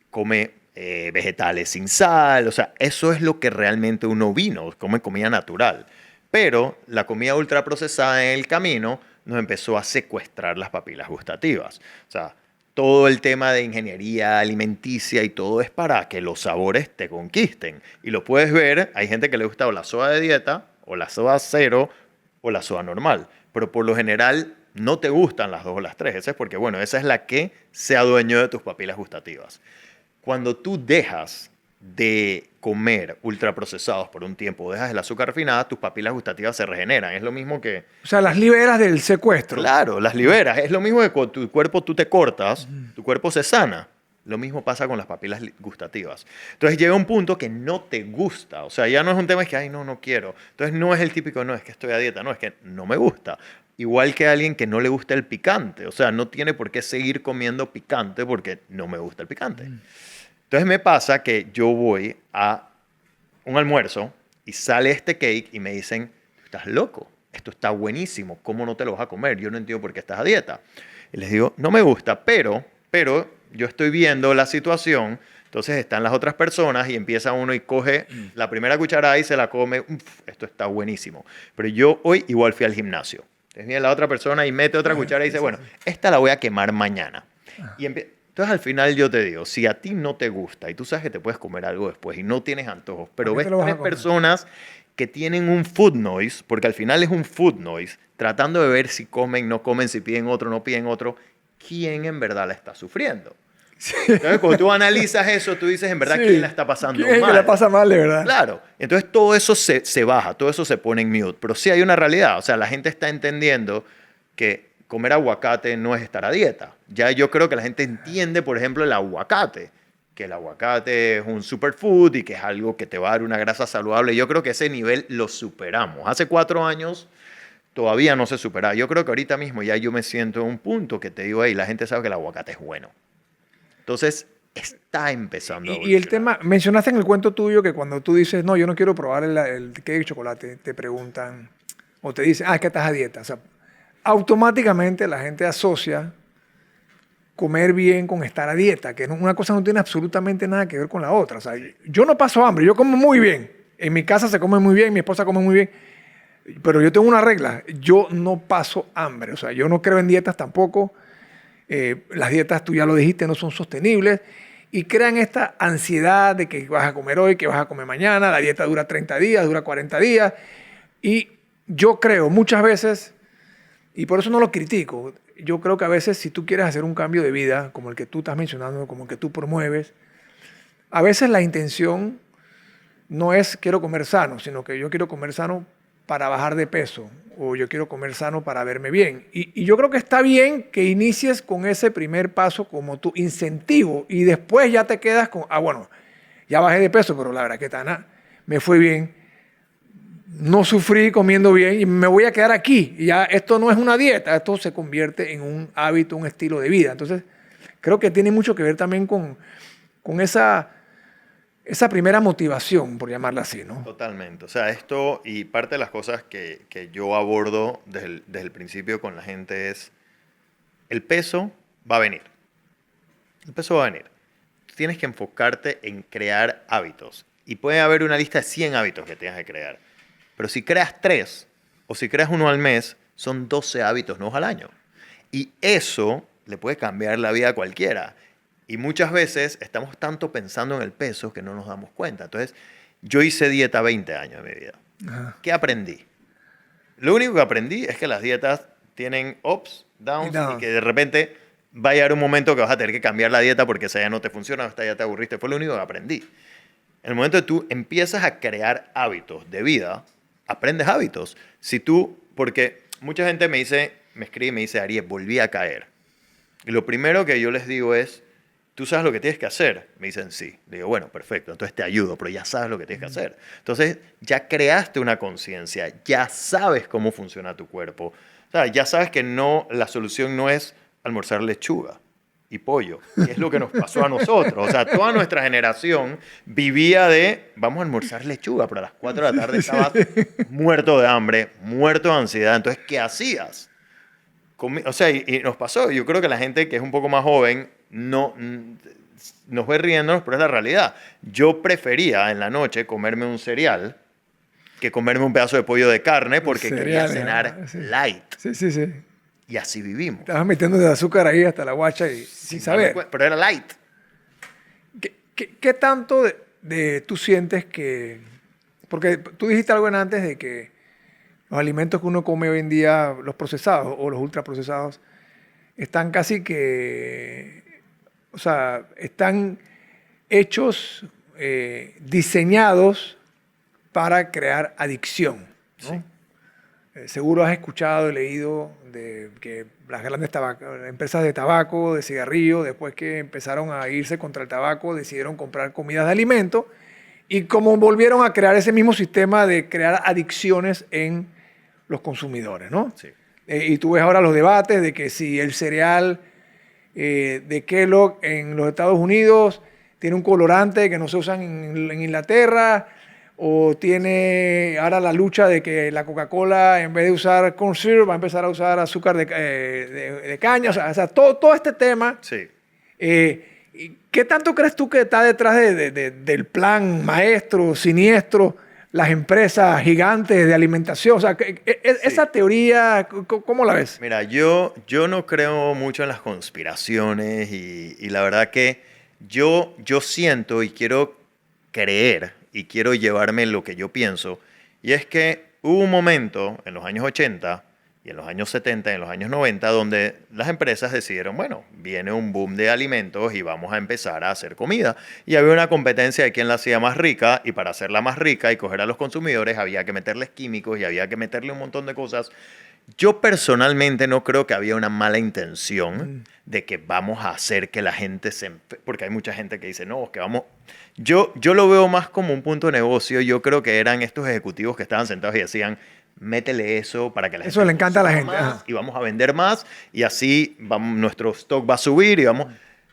come vegetales sin sal, o sea, eso es lo que realmente uno vino, come comida natural. Pero la comida ultraprocesada en el camino nos empezó a secuestrar las papilas gustativas. O sea, todo el tema de ingeniería alimenticia y todo es para que los sabores te conquisten. Y lo puedes ver, hay gente que le gusta o la soda de dieta, o la soda cero, o la soda normal. Pero por lo general no te gustan las 2 o las 3. Esa es porque, bueno, esa es la que se adueñó de tus papilas gustativas. Cuando tú dejas de comer ultraprocesados por un tiempo o dejas el azúcar refinada, tus papilas gustativas se regeneran. Es lo mismo que... O sea, las liberas del secuestro. Claro, las liberas. Es lo mismo que cuando tu cuerpo tú te cortas, tu cuerpo se sana. Lo mismo pasa con las papilas gustativas. Entonces llega un punto que no te gusta. O sea, ya no es un tema es que, ay, no, no quiero. Entonces no es el típico, no, es que estoy a dieta. No, es que no me gusta. Igual que a alguien que no le gusta el picante. O sea, no tiene por qué seguir comiendo picante porque no me gusta el picante. Entonces me pasa que yo voy a un almuerzo y sale este cake y me dicen, estás loco, esto está buenísimo, ¿cómo no te lo vas a comer? Yo no entiendo por qué estás a dieta. Y les digo, no me gusta, pero yo estoy viendo la situación, entonces están las otras personas y empieza uno y coge la primera cucharada y se la come, esto está buenísimo. Pero yo hoy igual fui al gimnasio. Entonces viene la otra persona y mete otra cuchara y dice, bueno, esta la voy a quemar mañana. Y entonces al final yo te digo, si a ti no te gusta y tú sabes que te puedes comer algo después y no tienes antojos, pero ves tres personas que tienen un food noise, porque al final es un food noise, tratando de ver si comen, no comen, si piden otro, no piden otro, ¿quién en verdad la está sufriendo? Sí. Entonces cuando tú analizas eso, tú dices, en verdad, ¿quién la está pasando mal? ¿Quién la pasa mal, de verdad? Claro. Entonces todo eso se baja, todo eso se pone en mute. Pero sí hay una realidad, o sea, la gente está entendiendo que comer aguacate no es estar a dieta. Ya yo creo que la gente entiende, por ejemplo, el aguacate, que el aguacate es un superfood y que es algo que te va a dar una grasa saludable. Yo creo que ese nivel lo superamos. Hace 4 años todavía no se superaba. Yo creo que ahorita mismo ya yo me siento en un punto que te digo, hey, la gente sabe que el aguacate es bueno. Entonces, está empezando a Y el tema, mencionaste en el cuento tuyo que cuando tú dices, no, yo no quiero probar el cake de chocolate, te preguntan o te dicen, es que estás a dieta. O sea, automáticamente la gente asocia comer bien con estar a dieta, que una cosa no tiene absolutamente nada que ver con la otra. O sea, yo no paso hambre, yo como muy bien. En mi casa se come muy bien, mi esposa come muy bien, pero yo tengo una regla, yo no paso hambre. O sea, yo no creo en dietas tampoco. Las dietas, tú ya lo dijiste, no son sostenibles y crean esta ansiedad de que vas a comer hoy, que vas a comer mañana, la dieta dura 30 días, dura 40 días. Y yo creo muchas veces, y por eso no lo critico, yo creo que a veces si tú quieres hacer un cambio de vida, como el que tú estás mencionando, como el que tú promueves, a veces la intención no es quiero comer sano, sino que yo quiero comer sano para bajar de peso o yo quiero comer sano para verme bien. Y yo creo que está bien que inicies con ese primer paso como tu incentivo y después ya te quedas con, bueno, ya bajé de peso, pero la verdad que Tana, me fue bien, no sufrí comiendo bien y me voy a quedar aquí. Y ya esto no es una dieta, esto se convierte en un hábito, un estilo de vida. Entonces, creo que tiene mucho que ver también con esa primera motivación, por llamarla así, ¿no? Totalmente. O sea, esto y parte de las cosas que yo abordo desde el principio con la gente es, el peso va a venir. El peso va a venir. Tú tienes que enfocarte en crear hábitos. Y puede haber una lista de 100 hábitos que tengas que crear. Pero si creas 3 o si creas uno al mes, son 12 hábitos nuevos al año. Y eso le puede cambiar la vida a cualquiera. Y muchas veces estamos tanto pensando en el peso que no nos damos cuenta. Entonces, yo hice dieta 20 años de mi vida. Ajá. ¿Qué aprendí? Lo único que aprendí es que las dietas tienen ups, downs, y que de repente va a llegar un momento que vas a tener que cambiar la dieta porque esa ya no te funciona, esta ya te aburriste. Fue lo único que aprendí. En el momento que tú empiezas a crear hábitos de vida, aprendes hábitos. Porque mucha gente me escribe y me dice, Ariel, volví a caer. Y lo primero que yo les digo es, ¿tú sabes lo que tienes que hacer? Me dicen, sí. Le digo, bueno, perfecto, entonces te ayudo, pero ya sabes lo que tienes que hacer. Entonces, ya creaste una conciencia, ya sabes cómo funciona tu cuerpo. O sea, ya sabes que la solución no es almorzar lechuga y pollo, que es lo que nos pasó a nosotros. O sea, toda nuestra generación vivía vamos a almorzar lechuga, pero a las 4 de la tarde estabas muerto de hambre, muerto de ansiedad. Entonces, ¿qué hacías? O sea, y nos pasó. Yo creo que la gente que es un poco más joven nos ve riéndonos, pero es la realidad. Yo prefería en la noche comerme un cereal que comerme un pedazo de pollo de carne porque quería cenar light. Sí, sí, sí. Y así vivimos. Estabas metiendo de azúcar ahí hasta la guacha y sin saber. Pero era light. ¿Qué tanto de tú sientes que... Porque tú dijiste algo antes de que los alimentos que uno come hoy en día, los procesados o los ultraprocesados, están casi que... O sea, están hechos diseñados para crear adicción, ¿no? Sí. Seguro has escuchado y leído de que las grandes empresas de tabaco, de cigarrillo, después que empezaron a irse contra el tabaco, decidieron comprar comidas de alimentos y como volvieron a crear ese mismo sistema de crear adicciones en los consumidores, ¿no? Sí. Y tú ves ahora los debates de que si el cereal de Kellogg en los Estados Unidos tiene un colorante que no se usa en Inglaterra, o tiene ahora la lucha de que la Coca-Cola, en vez de usar corn syrup, va a empezar a usar azúcar de caña. O sea, todo este tema. Sí. ¿Qué tanto crees tú que está detrás del plan maestro, siniestro, las empresas gigantes de alimentación? O sea, esa teoría, ¿cómo la ves? Mira, yo no creo mucho en las conspiraciones y la verdad que yo siento y quiero creer y quiero llevarme lo que yo pienso, y es que hubo un momento en los años 80 y en los años 70 y en los años 90 donde las empresas decidieron, bueno, viene un boom de alimentos y vamos a empezar a hacer comida. Y había una competencia de quién la hacía más rica, y para hacerla más rica y coger a los consumidores había que meterles químicos y había que meterle un montón de cosas. Yo personalmente no creo que había una mala intención de que vamos a hacer que la gente porque hay mucha gente que dice, no, que vamos... Yo lo veo más como un punto de negocio. Yo creo que eran estos ejecutivos que estaban sentados y decían, métele eso para que la gente... Eso le encanta a la gente. Más, y vamos a vender más y así nuestro stock va a subir y vamos...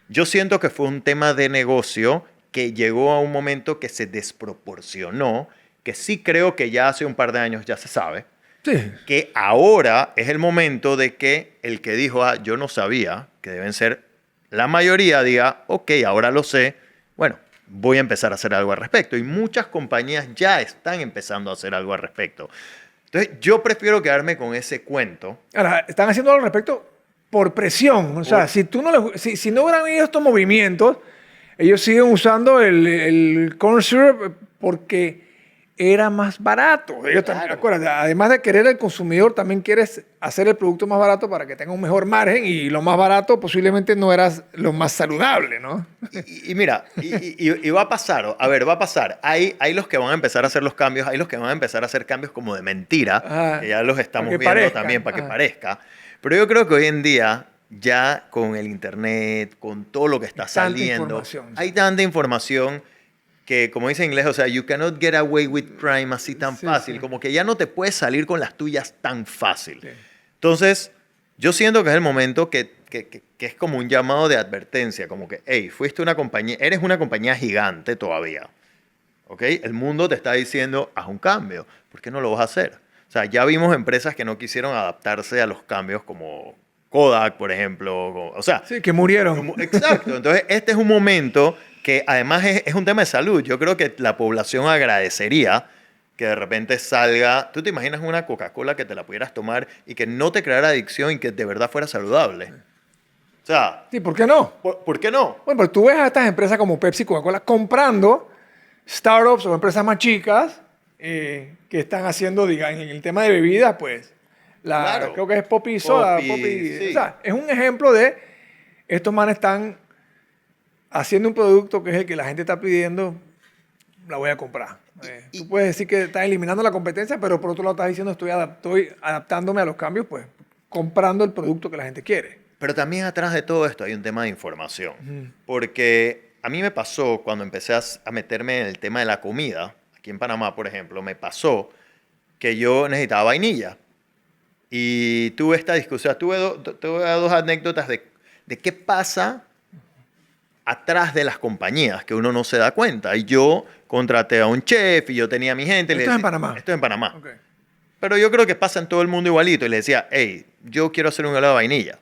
Yo siento que fue un tema de negocio que llegó a un momento que se desproporcionó, que sí creo que ya hace un par de años ya se sabe. Sí. Que ahora es el momento de que el que dijo, yo no sabía, que deben ser la mayoría, diga, ok, ahora lo sé, bueno, voy a empezar a hacer algo al respecto. Y muchas compañías ya están empezando a hacer algo al respecto. Entonces, yo prefiero quedarme con ese cuento. Ahora, están haciendo algo al respecto por presión. O sea, si no hubieran habido estos movimientos, ellos siguen usando el corn syrup porque era más barato. Ellos también, acuérdate, además de querer el consumidor, también quieres hacer el producto más barato para que tenga un mejor margen, y lo más barato posiblemente no era lo más saludable, ¿no? Y mira, y va a pasar, a ver, va a pasar. Hay los que van a empezar a hacer los cambios, hay los que van a empezar a hacer cambios como de mentira, que ya los estamos viendo parezca. también para que parezca. Pero yo creo que hoy en día, ya con el internet, con todo lo que está saliendo, hay tanta información que, como dice en inglés, o sea, you cannot get away with crime así tan fácil. Sí. Como que ya no te puedes salir con las tuyas tan fácil. Sí. Entonces, yo siento que es el momento que es como un llamado de advertencia, como que, hey, fuiste una compañía, eres una compañía gigante todavía, ¿ok? El mundo te está diciendo, haz un cambio. ¿Por qué no lo vas a hacer? O sea, ya vimos empresas que no quisieron adaptarse a los cambios como Kodak, por ejemplo. O sea... Sí, que murieron. Exacto. Entonces, este es un momento que además es un tema de salud. Yo creo que la población agradecería que de repente salga... ¿Tú te imaginas una Coca-Cola que te la pudieras tomar y que no te creara adicción y que de verdad fuera saludable? O sea... Sí, ¿por qué no? ¿Por qué no? Bueno, pero tú ves a estas empresas como Pepsi y Coca-Cola comprando startups o empresas más chicas que están haciendo, digamos, en el tema de bebidas, pues... Claro. Creo que es Poppy Soda. Sí. O sea, es un ejemplo de... Estos manes están haciendo un producto que es el que la gente está pidiendo, la voy a comprar. Tú puedes decir que estás eliminando la competencia, pero por otro lado estás diciendo estoy adaptándome a los cambios, pues comprando el producto que la gente quiere. Pero también atrás de todo esto hay un tema de información. Porque a mí me pasó cuando empecé a meterme en el tema de la comida, aquí en Panamá, por ejemplo, me pasó que yo necesitaba vainilla. Y tuve esta discusión, tuve dos anécdotas de qué pasa atrás de las compañías que uno no se da cuenta. Y yo contraté a un chef y yo tenía a mi gente. ¿Esto es en Panamá? Esto es en Panamá. Okay. Pero yo creo que pasa en todo el mundo igualito. Y le decía, hey, yo quiero hacer un helado de vainilla.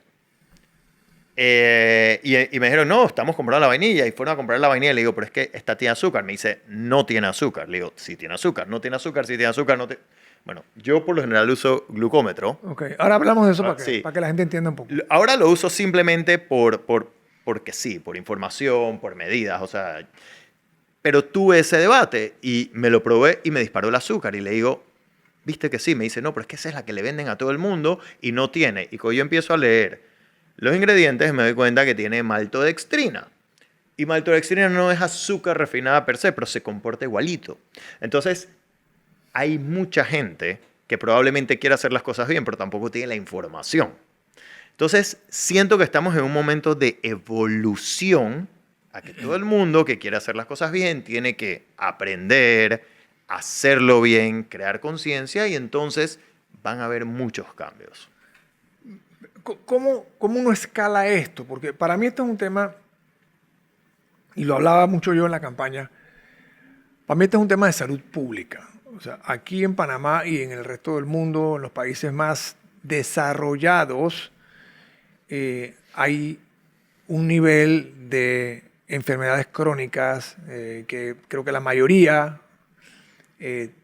Y me dijeron, no, estamos comprando la vainilla. Y fueron a comprar la vainilla. Le digo, pero es que esta tiene azúcar. Me dice, no tiene azúcar. Le digo, sí tiene azúcar. No tiene azúcar, sí tiene azúcar. No Bueno, yo por lo general uso glucómetro. Ok, ahora hablamos de eso para que la gente entienda un poco. Ahora lo uso simplemente porque sí, por información, por medidas, o sea... Pero tuve ese debate y me lo probé y me disparó el azúcar. Y le digo, ¿viste que sí? Me dice, no, pero es que esa es la que le venden a todo el mundo y no tiene. Y cuando yo empiezo a leer los ingredientes me doy cuenta que tiene maltodextrina. Y maltodextrina no es azúcar refinada per se, pero se comporta igualito. Entonces, hay mucha gente que probablemente quiera hacer las cosas bien, pero tampoco tiene la información. Entonces, siento que estamos en un momento de evolución a que todo el mundo que quiere hacer las cosas bien tiene que aprender, hacerlo bien, crear conciencia y entonces van a haber muchos cambios. ¿Cómo uno escala esto? Porque para mí esto es un tema, y lo hablaba mucho yo en la campaña, para mí esto es un tema de salud pública. O sea, aquí en Panamá y en el resto del mundo, en los países más desarrollados, hay un nivel de enfermedades crónicas que creo que la mayoría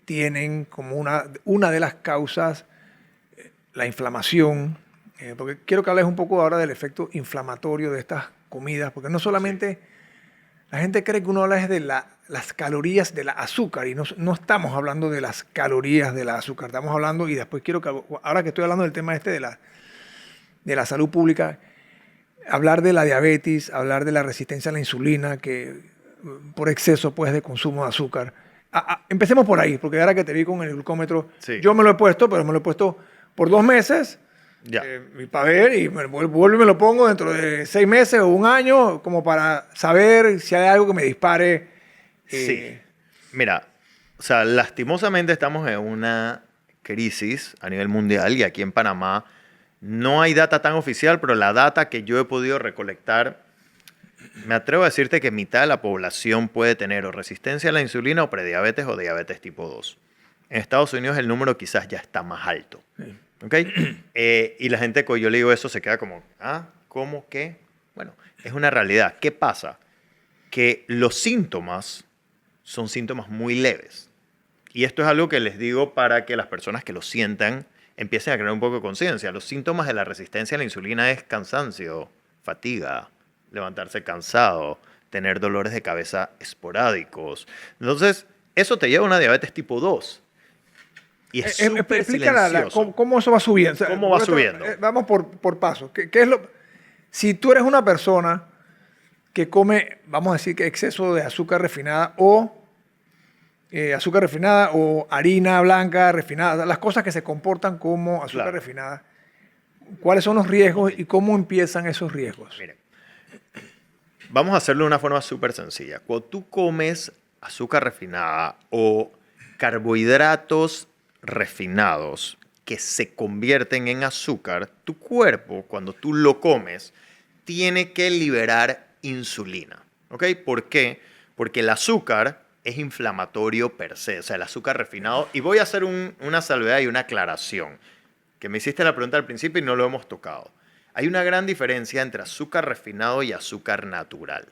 tienen como una de las causas la inflamación, porque quiero que hables un poco ahora del efecto inflamatorio de estas comidas, porque no solamente la gente cree que uno habla es de las calorías del azúcar, y no estamos hablando de las calorías del azúcar, estamos hablando, y después quiero que, ahora que estoy hablando del tema este de la salud pública, hablar de la diabetes, hablar de la resistencia a la insulina, que por exceso pues de consumo de azúcar. Empecemos por ahí, porque ahora que te vi con el glucómetro, Sí. yo me lo he puesto, pero me lo he puesto por 2 meses, Ya. para ver, y vuelvo y me lo pongo dentro de 6 meses o un año, como para saber si hay algo que me dispare. Sí. Mira, o sea, lastimosamente estamos en una crisis a nivel mundial y aquí en Panamá no hay data tan oficial, pero la data que yo he podido recolectar, me atrevo a decirte que mitad de la población puede tener o resistencia a la insulina o prediabetes o diabetes tipo 2. En Estados Unidos el número quizás ya está más alto. Sí. ¿Ok? Y la gente, cuando yo le digo eso, se queda como, ¿cómo qué? Bueno, es una realidad. ¿Qué pasa? Que los síntomas son síntomas muy leves. Y esto es algo que les digo para que las personas que lo sientan empiecen a crear un poco de conciencia. Los síntomas de la resistencia a la insulina es cansancio, fatiga, levantarse cansado, tener dolores de cabeza esporádicos. Entonces, eso te lleva a una diabetes tipo 2. Y es súper silencioso. ¿Cómo eso va subiendo? O sea, ¿Cómo va subiendo? Vamos por pasos. ¿Qué es si tú eres una persona que come, vamos a decir que exceso de azúcar refinada o harina blanca refinada, las cosas que se comportan como azúcar Claro. refinada, ¿cuáles son los riesgos y cómo empiezan esos riesgos? Miren, vamos a hacerlo de una forma súper sencilla. Cuando tú comes azúcar refinada o carbohidratos refinados que se convierten en azúcar, tu cuerpo, cuando tú lo comes, tiene que liberar insulina. ¿Ok? ¿Por qué? Porque el azúcar es inflamatorio per se, o sea, el azúcar refinado. Y voy a hacer una salvedad y una aclaración, que me hiciste la pregunta al principio y no lo hemos tocado. Hay una gran diferencia entre azúcar refinado y azúcar natural.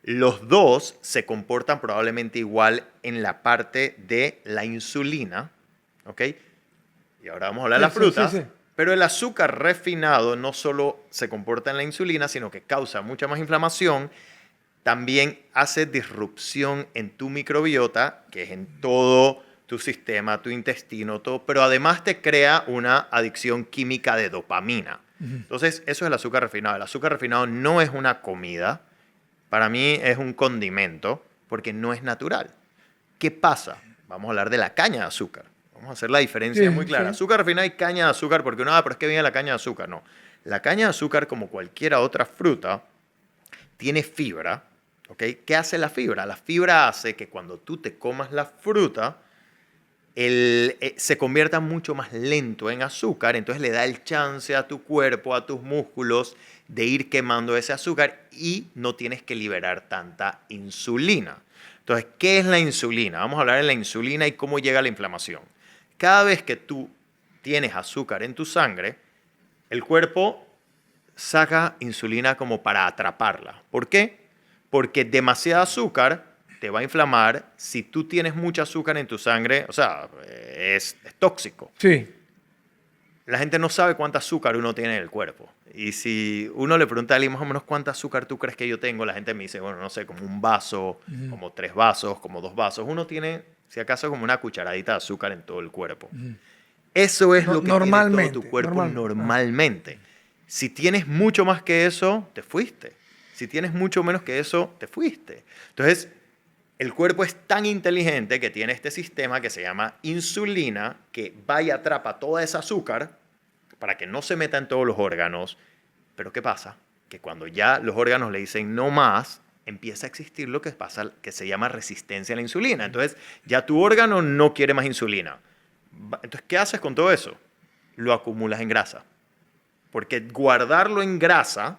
Los dos se comportan probablemente igual en la parte de la insulina, ¿ok? Y ahora vamos a hablar de las frutas. Sí. Pero el azúcar refinado no solo se comporta en la insulina, sino que causa mucha más inflamación. También hace disrupción en tu microbiota, que es en todo tu sistema, tu intestino, todo. Pero además te crea una adicción química de dopamina. Entonces, eso es el azúcar refinado. El azúcar refinado no es una comida. Para mí es un condimento porque no es natural. ¿Qué pasa? Vamos a hablar de la caña de azúcar. Vamos a hacer la diferencia muy clara. Sí. Azúcar refinado y caña de azúcar, porque uno, pero es que viene la caña de azúcar. No. La caña de azúcar, como cualquier otra fruta, tiene fibra. ¿Ok? ¿Qué hace la fibra? La fibra hace que cuando tú te comas la fruta, se convierta mucho más lento en azúcar, entonces le da el chance a tu cuerpo, a tus músculos, de ir quemando ese azúcar y no tienes que liberar tanta insulina. Entonces, ¿qué es la insulina? Vamos a hablar de la insulina y cómo llega la inflamación. Cada vez que tú tienes azúcar en tu sangre, el cuerpo saca insulina como para atraparla. ¿Por qué? Porque demasiado azúcar te va a inflamar. Si tú tienes mucho azúcar en tu sangre, o sea, es tóxico. Sí. La gente no sabe cuánta azúcar uno tiene en el cuerpo. Y si uno le pregunta a alguien más o menos cuánta azúcar tú crees que yo tengo, la gente me dice, bueno, no sé, como un vaso, como 3 vasos, como 2 vasos. Uno tiene, si acaso, como una cucharadita de azúcar en todo el cuerpo. Eso es lo que tiene todo tu cuerpo normalmente. Si tienes mucho más que eso, te fuiste. Si tienes mucho menos que eso, te fuiste. Entonces, el cuerpo es tan inteligente que tiene este sistema que se llama insulina, que va y atrapa toda esa azúcar para que no se meta en todos los órganos. Pero ¿qué pasa? Que cuando ya los órganos le dicen no más, empieza a existir lo que pasa, que se llama resistencia a la insulina. Entonces, ya tu órgano no quiere más insulina. Entonces, ¿qué haces con todo eso? Lo acumulas en grasa. Porque guardarlo en grasa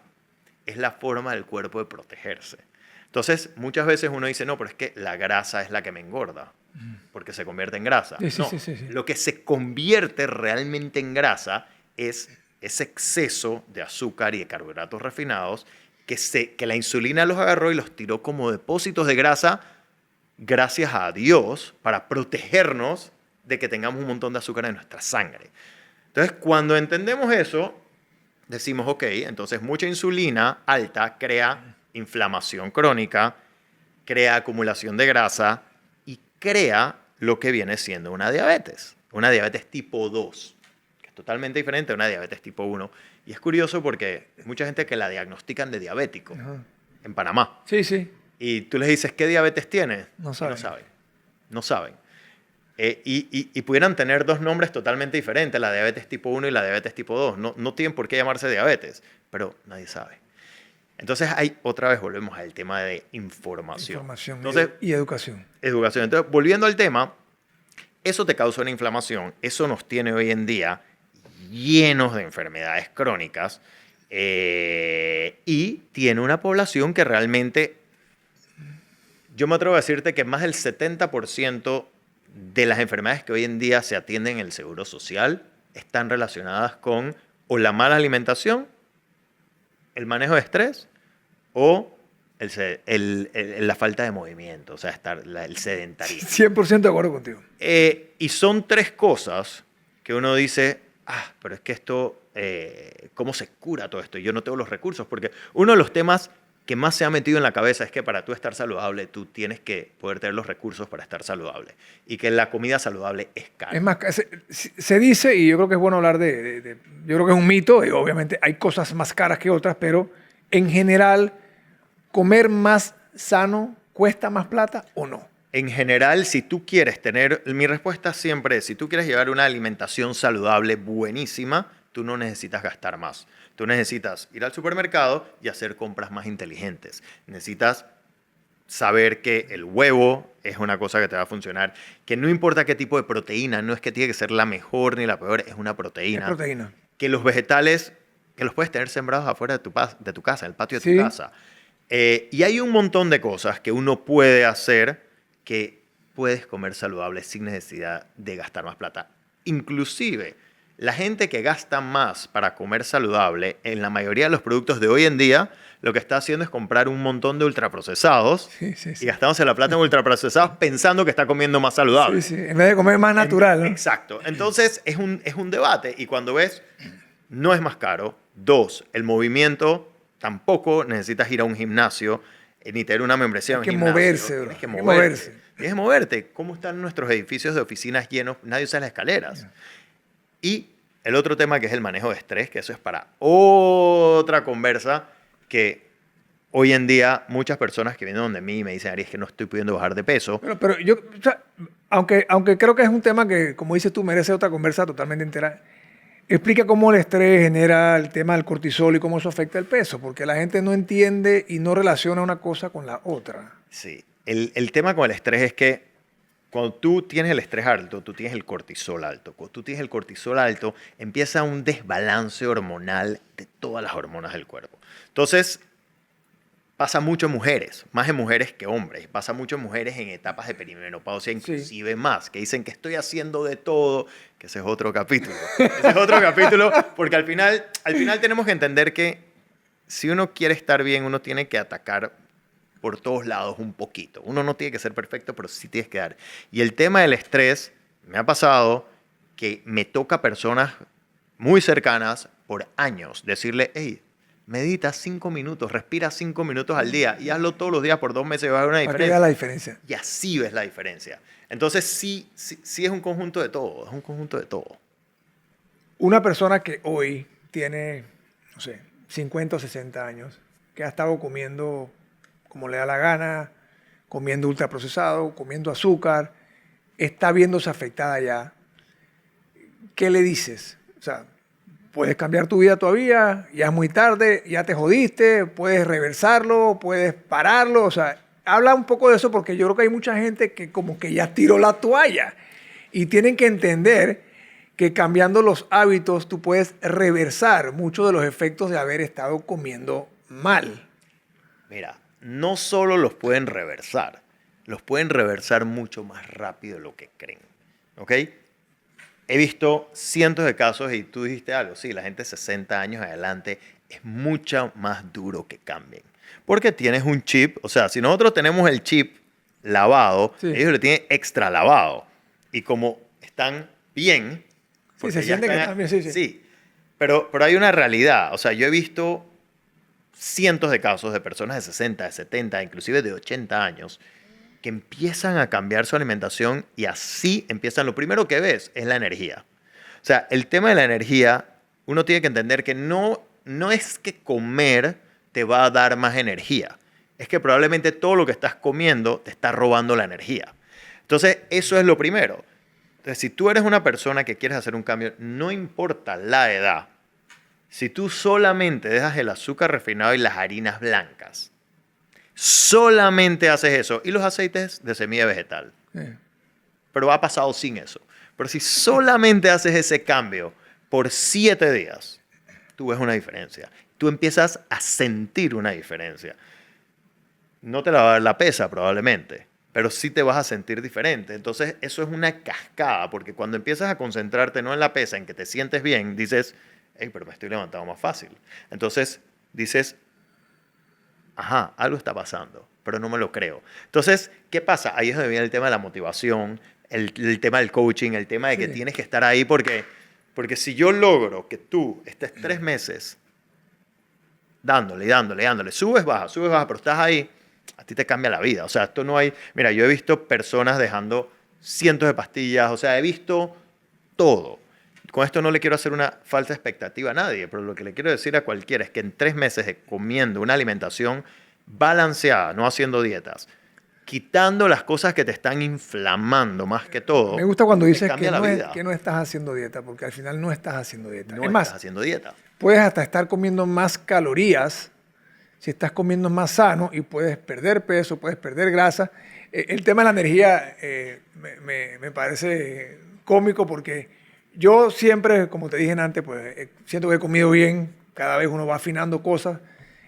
es la forma del cuerpo de protegerse. Entonces, muchas veces uno dice, no, pero es que la grasa es la que me engorda, porque se convierte en grasa. Sí, sí, No, sí. lo que se convierte realmente en grasa es ese exceso de azúcar y de carbohidratos refinados que la insulina los agarró y los tiró como depósitos de grasa, gracias a Dios, para protegernos de que tengamos un montón de azúcar en nuestra sangre. Entonces, cuando entendemos eso, decimos, ok, entonces mucha insulina alta crea inflamación crónica, crea acumulación de grasa y crea lo que viene siendo una diabetes tipo 2, que es totalmente diferente a una diabetes tipo 1. Y es curioso porque hay mucha gente que la diagnostican de diabético en Panamá. Sí, sí. Y tú les dices, ¿qué diabetes tienes? No Y saben. No saben. Y pudieran tener dos nombres totalmente diferentes, la diabetes tipo 1 y la diabetes tipo 2. No tienen por qué llamarse diabetes, pero nadie sabe. Entonces, otra vez volvemos al tema de información. Entonces, y educación. Educación. Entonces, volviendo al tema, eso te causa una inflamación. Eso nos tiene hoy en día llenos de enfermedades crónicas y tiene una población que realmente, yo me atrevo a decirte que más del 70% de las enfermedades que hoy en día se atienden en el seguro social están relacionadas con o la mala alimentación, el manejo de estrés o la falta de movimiento, o sea, el sedentarismo. 100% de acuerdo contigo. Y son tres cosas que uno dice, pero es que esto, ¿cómo se cura todo esto? Yo no tengo los recursos, porque uno de los temas que más se ha metido en la cabeza es que para tú estar saludable, tú tienes que poder tener los recursos para estar saludable. Y que la comida saludable es cara. Es más, se dice, y yo creo que es bueno hablar yo creo que es un mito, y obviamente hay cosas más caras que otras, pero en general, ¿comer más sano cuesta más plata o no? En general, si tú quieres mi respuesta siempre es, si tú quieres llevar una alimentación saludable buenísima, tú no necesitas gastar más. Tú necesitas ir al supermercado y hacer compras más inteligentes. Necesitas saber que el huevo es una cosa que te va a funcionar, que no importa qué tipo de proteína, no es que tiene que ser la mejor ni la peor, es una proteína. Es proteína. Que los vegetales, que los puedes tener sembrados afuera de tu casa, en el patio de tu casa. Y hay un montón de cosas que uno puede hacer que puedes comer saludable sin necesidad de gastar más plata. Inclusive, la gente que gasta más para comer saludable, en la mayoría de los productos de hoy en día, lo que está haciendo es comprar un montón de ultraprocesados y gastándose la plata en ultraprocesados pensando que está comiendo más saludable. Sí, en vez de comer más natural, ¿no? Exacto. Entonces, es un debate. Y cuando ves, no es más caro. 2, el movimiento, tampoco necesitas ir a un gimnasio ni tener una membresía en un gimnasio. Tienes que moverse. Tienes que moverte. ¿Cómo están nuestros edificios de oficinas llenos? Nadie usa las escaleras. Y el otro tema que es el manejo de estrés, que eso es para otra conversa, que hoy en día muchas personas que vienen donde mí me dicen, Ari, es que no estoy pudiendo bajar de peso. Pero yo, o sea, aunque creo que es un tema que, como dices tú, merece otra conversa totalmente entera, explica cómo el estrés genera el tema del cortisol y cómo eso afecta el peso, porque la gente no entiende y no relaciona una cosa con la otra. Sí, el tema con el estrés es que cuando tú tienes el estrés alto, tú tienes el cortisol alto. Cuando tú tienes el cortisol alto, empieza un desbalance hormonal de todas las hormonas del cuerpo. Entonces, pasa mucho en mujeres, más en mujeres que hombres. Pasa mucho en mujeres en etapas de perimenopausia, inclusive más, que dicen que estoy haciendo de todo, que ese es otro capítulo. Ese es otro capítulo, porque al final tenemos que entender que si uno quiere estar bien, uno tiene que atacar por todos lados un poquito. Uno no tiene que ser perfecto, pero sí tienes que dar. Y el tema del estrés, me ha pasado que me toca a personas muy cercanas por años decirle, hey, medita 5 minutos, respira 5 minutos al día y hazlo todos los días por 2 meses y vas a ver una diferencia. Para que veas la diferencia. Y así ves la diferencia. Entonces sí es un conjunto de todo, es un conjunto de todo. Una persona que hoy tiene, no sé, 50 o 60 años que ha estado comiendo como le da la gana, comiendo ultraprocesado, comiendo azúcar, está viéndose afectada ya, ¿qué le dices? O sea, puedes cambiar tu vida todavía, ya es muy tarde, ya te jodiste, puedes reversarlo, puedes pararlo, o sea, habla un poco de eso porque yo creo que hay mucha gente que como que ya tiró la toalla y tienen que entender que cambiando los hábitos tú puedes reversar muchos de los efectos de haber estado comiendo mal. Mira, no solo los pueden reversar mucho más rápido de lo que creen. ¿Ok? He visto cientos de casos y tú dijiste algo, sí, la gente de 60 años adelante es mucho más duro que cambien. Porque tienes un chip, o sea, si nosotros tenemos el chip lavado, Sí. ellos lo tienen extra lavado. Y como están bien, Sí, porque se ya siente que están- también, sí, sí. sí, pero hay una realidad, o sea, yo he visto cientos de casos de personas de 60, de 70, inclusive de 80 años, que empiezan a cambiar su alimentación y así empiezan. Lo primero que ves es la energía. O sea, el tema de la energía, uno tiene que entender que no es que comer te va a dar más energía. Es que probablemente todo lo que estás comiendo te está robando la energía. Entonces, eso es lo primero. Entonces, si tú eres una persona que quieres hacer un cambio, no importa la edad, si tú solamente dejas el azúcar refinado y las harinas blancas, solamente haces eso, y los aceites de semilla vegetal, Sí. pero ha pasado sin eso. Pero si solamente haces ese cambio por 7 días, tú ves una diferencia. Tú empiezas a sentir una diferencia. No te la va a dar la pesa probablemente, pero sí te vas a sentir diferente. Entonces eso es una cascada, porque cuando empiezas a concentrarte no en la pesa, en que te sientes bien, dices, hey, pero me estoy levantando más fácil. Entonces dices, ajá, algo está pasando, pero no me lo creo. Entonces, ¿qué pasa? Ahí es donde viene el tema de la motivación, el tema del coaching, el tema de que Sí. tienes que estar ahí porque si yo logro que tú estés 3 meses dándole, dándole, dándole, subes, bajas, pero estás ahí, a ti te cambia la vida. O sea, esto no hay... Mira, yo he visto personas dejando cientos de pastillas, o sea, he visto todo. Con esto no le quiero hacer una falsa expectativa a nadie, pero lo que le quiero decir a cualquiera es que en 3 meses de comiendo una alimentación balanceada, no haciendo dietas, quitando las cosas que te están inflamando más que Me todo, gusta cuando te dices cambia la vida. que no estás haciendo dieta, porque al final no estás haciendo dieta. No Es estás más, haciendo dieta. puedes hasta estar comiendo más calorías si estás comiendo más sano y puedes perder peso, puedes perder grasa. El tema de la energía me parece cómico porque yo siempre, como te dije antes, pues siento que he comido bien, cada vez uno va afinando cosas,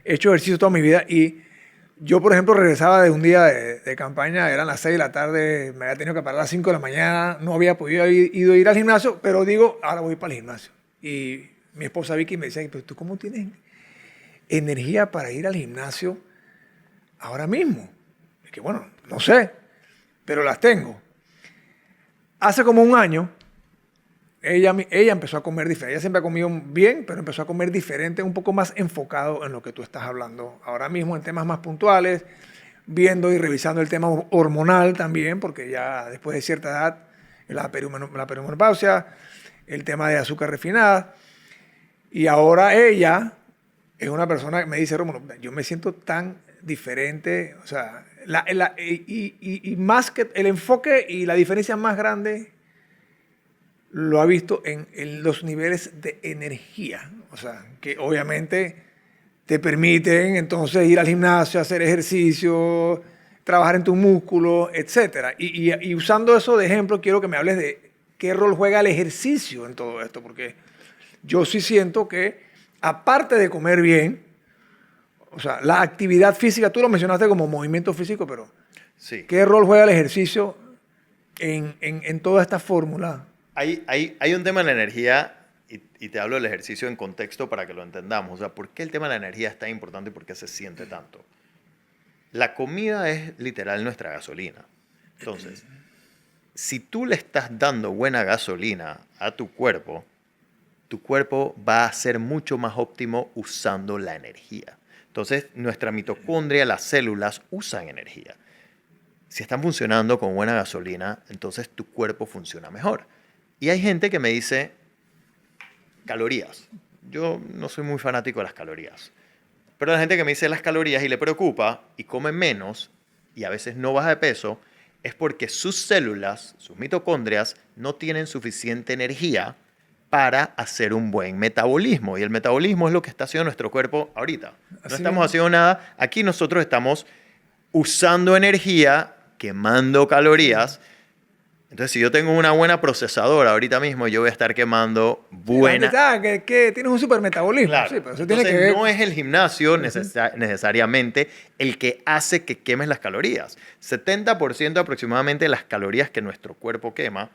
he hecho ejercicio toda mi vida y yo, por ejemplo, regresaba de un día de campaña, eran las 6 de la tarde, me había tenido que parar a las 5 de la mañana, no había podido ir al gimnasio, pero digo, ahora voy para el gimnasio. Y mi esposa Vicky me decía, pero ¿tú cómo tienes energía para ir al gimnasio ahora mismo? Y que bueno, no sé, pero las tengo. Hace como un año, ella empezó a comer diferente. Ella siempre ha comido bien, pero empezó a comer diferente, un poco más enfocado en lo que tú estás hablando ahora mismo, en temas más puntuales, viendo y revisando el tema hormonal también, porque ya después de cierta edad, la perimenopausia, el tema de azúcar refinada. Y ahora ella es una persona que me dice, Rómulo, yo me siento tan diferente, o sea, y más que el enfoque y la diferencia más grande lo ha visto en los niveles de energía, o sea, que obviamente te permiten entonces ir al gimnasio, hacer ejercicio, trabajar en tus músculos, etc. Y usando eso de ejemplo, quiero que me hables de qué rol juega el ejercicio en todo esto, porque yo sí siento que, aparte de comer bien, o sea, la actividad física, tú lo mencionaste como movimiento físico, pero Sí. ¿qué rol juega el ejercicio en toda esta fórmula? Hay un tema de la energía y te hablo del ejercicio en contexto para que lo entendamos. O sea, ¿por qué el tema de la energía es tan importante y por qué se siente tanto? La comida es literal nuestra gasolina. Entonces, si tú le estás dando buena gasolina a tu cuerpo va a ser mucho más óptimo usando la energía. Entonces, nuestra mitocondria, las células, usan energía. Si están funcionando con buena gasolina, entonces tu cuerpo funciona mejor. Y hay gente que me dice, calorías. Yo no soy muy fanático de las calorías. Pero la gente que me dice las calorías y le preocupa y come menos y a veces no baja de peso, es porque sus células, sus mitocondrias, no tienen suficiente energía para hacer un buen metabolismo. Y el metabolismo es lo que está haciendo nuestro cuerpo ahorita. No Así estamos mismo. haciendo nada. Aquí nosotros estamos usando energía, quemando calorías. Entonces, si yo tengo una buena procesadora ahorita mismo, yo voy a estar quemando buena... Que tienes un supermetabolismo. Claro. Sí, pero eso Entonces, tiene que ver. no es el gimnasio necesariamente el que hace que quemes las calorías. 70% aproximadamente de las calorías que nuestro cuerpo quema,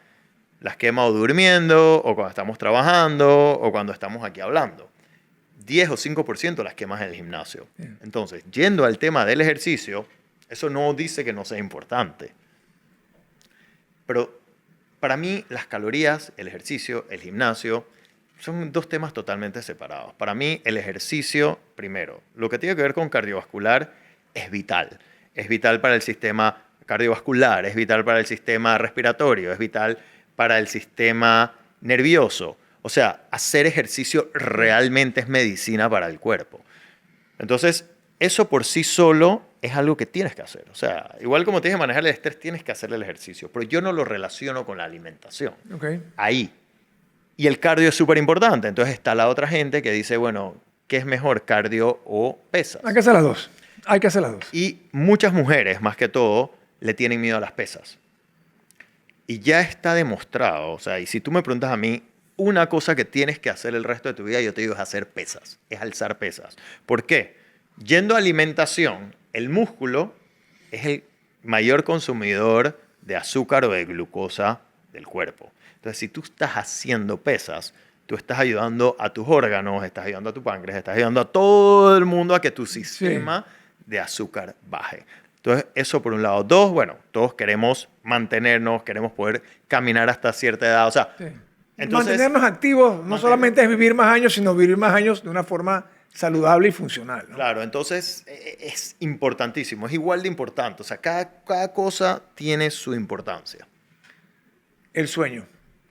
las quema o durmiendo, o cuando estamos trabajando, o cuando estamos aquí hablando. 10 o 5% las quemas en el gimnasio. Bien. Entonces, yendo al tema del ejercicio, eso no dice que no sea importante. Pero para mí las calorías, el ejercicio, el gimnasio, son dos temas totalmente separados. Para mí el ejercicio, primero, lo que tiene que ver con cardiovascular es vital. Es vital para el sistema cardiovascular, es vital para el sistema respiratorio, es vital para el sistema nervioso. O sea, hacer ejercicio realmente es medicina para el cuerpo. Entonces, eso por sí solo es algo que tienes que hacer. O sea, igual como tienes que manejar el estrés, tienes que hacer el ejercicio. Pero yo no lo relaciono con la alimentación. Ok. Ahí. Y el cardio es súper importante. Entonces está la otra gente que dice, bueno, ¿qué es mejor, cardio o pesas? Hay que hacer las dos. Hay que hacer las dos. Y muchas mujeres, más que todo, le tienen miedo a las pesas. Y ya está demostrado, o sea, y si tú me preguntas a mí, una cosa que tienes que hacer el resto de tu vida, yo te digo, es hacer pesas, es alzar pesas. ¿Por qué? Yendo a alimentación, el músculo es el mayor consumidor de azúcar o de glucosa del cuerpo. Entonces, si tú estás haciendo pesas, tú estás ayudando a tus órganos, estás ayudando a tu páncreas, estás ayudando a todo el mundo a que tu sistema de azúcar baje. Entonces, eso por un lado. Dos, bueno, todos queremos mantenernos, queremos poder caminar hasta cierta edad. O sea, Sí. entonces, Mantenernos activos no solamente es vivir más años, sino vivir más años de una forma saludable y funcional, ¿no? claro, entonces es importantísimo, es igual de importante. O sea, cada cosa tiene su importancia. El sueño.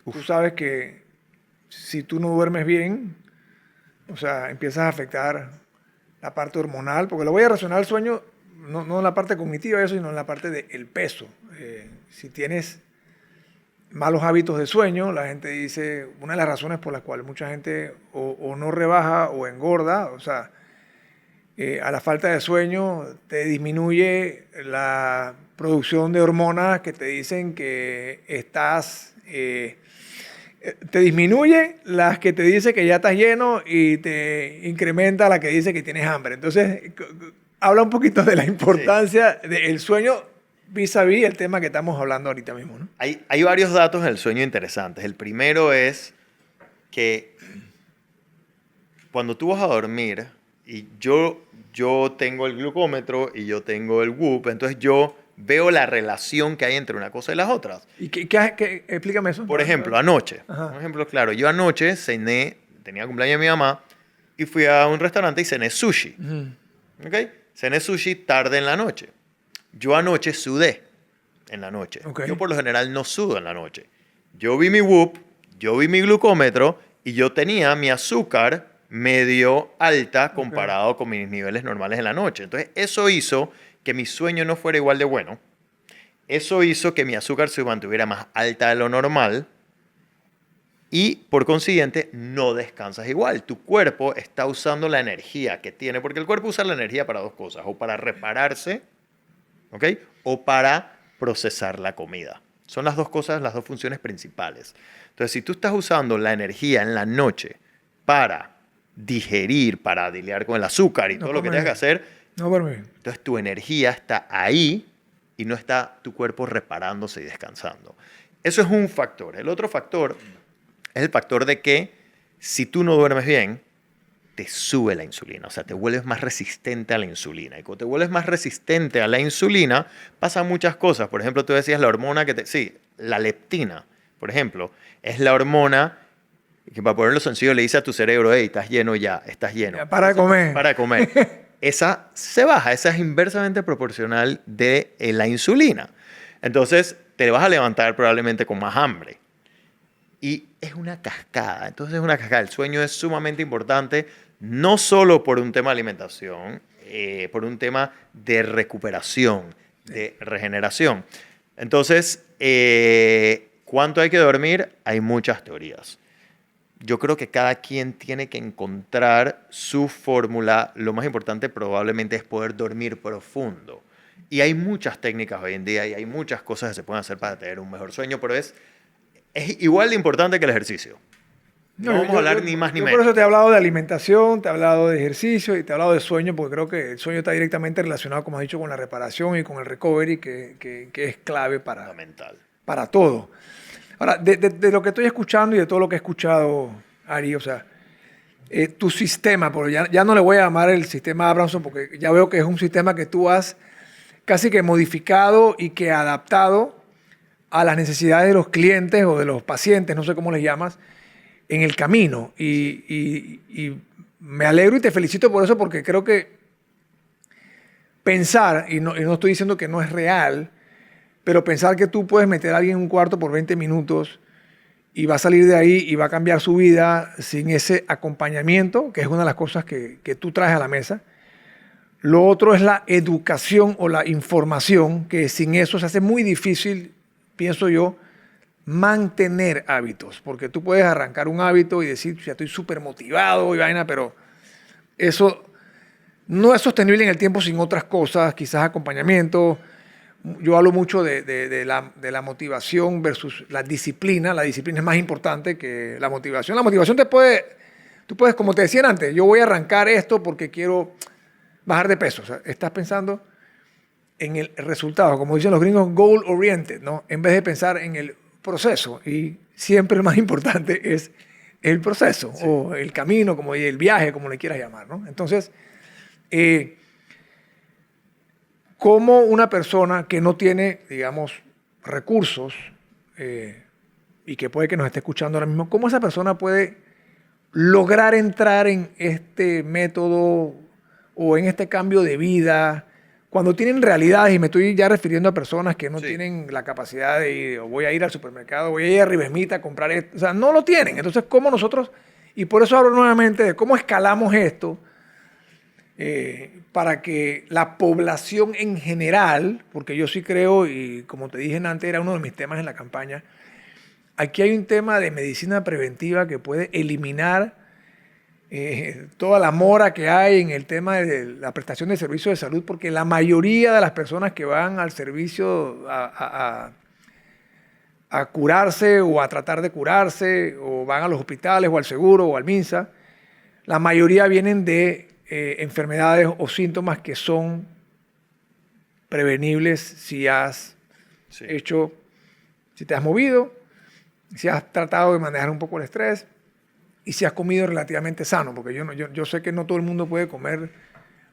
Tú sabes que si tú no duermes bien, o sea, empiezas a afectar la parte hormonal, porque lo voy a relacionar al sueño, no en la parte cognitiva, eso, sino en la parte del peso. Si tienes malos hábitos de sueño, la gente dice, una de las razones por las cuales mucha gente o no rebaja o engorda, o sea, a la falta de sueño te disminuye la producción de hormonas que te dicen que estás, te disminuye las que te dice que ya estás lleno y te incrementa la que dice que tienes hambre. Entonces, habla un poquito de la importancia del sueño vis a vis el tema que estamos hablando ahorita mismo, ¿no? Hay varios datos del sueño interesantes. El primero es que cuando tú vas a dormir, y yo tengo el glucómetro y yo tengo el Whoop, entonces yo veo la relación que hay entre una cosa y las otras. ¿Y explícame eso? Por ejemplo, anoche. Ajá. Un ejemplo claro. Yo anoche cené, tenía cumpleaños de mi mamá, y fui a un restaurante y cené sushi. Ujú. ¿Ok? Cené sushi tarde en la noche. Yo anoche sudé en la noche. Ok. Yo por lo general no sudo en la noche. Yo vi mi Whoop, yo vi mi glucómetro y yo tenía mi azúcar medio alta comparado con mis niveles normales en la noche. Entonces eso hizo que mi sueño no fuera igual de bueno. Eso hizo que mi azúcar se mantuviera más alta de lo normal y por consiguiente no descansas igual. Tu cuerpo está usando la energía que tiene, porque el cuerpo usa la energía para dos cosas, o para repararse, ¿ok? O para procesar la comida. Son las dos cosas, las dos funciones principales. Entonces, si tú estás usando la energía en la noche para digerir, para lidiar con el azúcar y No todo lo que comes tengas que bien. hacer, No duerme bien. entonces tu energía está ahí y no está tu cuerpo reparándose y descansando. Eso es un factor. El otro factor es el factor de que si tú no duermes bien, te sube la insulina, o sea, te vuelves más resistente a la insulina. Y cuando te vuelves más resistente a la insulina, pasan muchas cosas. Por ejemplo, tú decías la hormona que sí, la leptina, por ejemplo, es la hormona que, para ponerlo sencillo, le dice a tu cerebro, hey, estás lleno ya, estás lleno. Ya, para de comer. Para de comer. Esa se baja, esa es inversamente proporcional de la insulina. Entonces, te vas a levantar probablemente con más hambre. Y es una cascada. Entonces, es una cascada. El sueño es sumamente importante. no solo por un tema de alimentación, por un tema de recuperación, de regeneración. Entonces, ¿cuánto hay que dormir? Hay muchas teorías. Yo creo que cada quien tiene que encontrar su fórmula. Lo más importante probablemente es poder dormir profundo. Y hay muchas técnicas hoy en día y hay muchas cosas que se pueden hacer para tener un mejor sueño, pero es igual de importante que el ejercicio. No vamos a hablar ni más ni menos. Por eso te he hablado de alimentación, te he hablado de ejercicio y te he hablado de sueño, porque creo que el sueño está directamente relacionado, como has dicho, con la reparación y con el recovery, que es clave para todo. Ahora, de lo que estoy escuchando y de todo lo que he escuchado, Ari, o sea, tu sistema, porque ya no le voy a llamar el sistema Abramson, porque ya veo que es un sistema que tú has casi que modificado y que adaptado a las necesidades de los clientes o de los pacientes, no sé cómo les llamas, en el camino. Y me alegro y te felicito por eso, porque creo que pensar, y no estoy diciendo que no es real, pero pensar que tú puedes meter a alguien en un cuarto por 20 minutos y va a salir de ahí y va a cambiar su vida sin ese acompañamiento, que es una de las cosas que tú traes a la mesa. Lo otro es la educación o la información, que sin eso se hace muy difícil, pienso yo, mantener hábitos. Porque tú puedes arrancar un hábito y decir, ya estoy súper motivado y vaina, pero eso no es sostenible en el tiempo sin otras cosas, quizás acompañamiento. Yo hablo mucho de la motivación versus la disciplina. La disciplina es más importante que la motivación. La motivación tú puedes, como te decían antes, yo voy a arrancar esto porque quiero bajar de peso. O sea, estás pensando en el resultado, como dicen los gringos, goal oriented, ¿no? En vez de pensar en el proceso. Y siempre lo más importante es el proceso, sí, o el camino, como el viaje, como le quieras llamar, ¿no? Entonces, ¿cómo una persona que no tiene, digamos, recursos y que puede que nos esté escuchando ahora mismo, cómo esa persona puede lograr entrar en este método o en este cambio de vida cuando tienen realidades? Y me estoy ya refiriendo a personas que no Sí. tienen la capacidad de ir, o voy a ir al supermercado, voy a ir a Ribesmita a comprar esto. O sea, no lo tienen. Entonces, ¿cómo nosotros? Y por eso hablo nuevamente de cómo escalamos esto para que la población en general, porque yo sí creo, y como te dije antes, era uno de mis temas en la campaña, aquí hay un tema de medicina preventiva que puede eliminar toda la mora que hay en el tema de la prestación de servicios de salud, porque la mayoría de las personas que van al servicio a curarse o a tratar de curarse, o van a los hospitales o al seguro o al MINSA, la mayoría vienen de enfermedades o síntomas que son prevenibles si has hecho, si te has movido, si has tratado de manejar un poco el estrés y si has comido relativamente sano, porque yo sé que no todo el mundo puede comer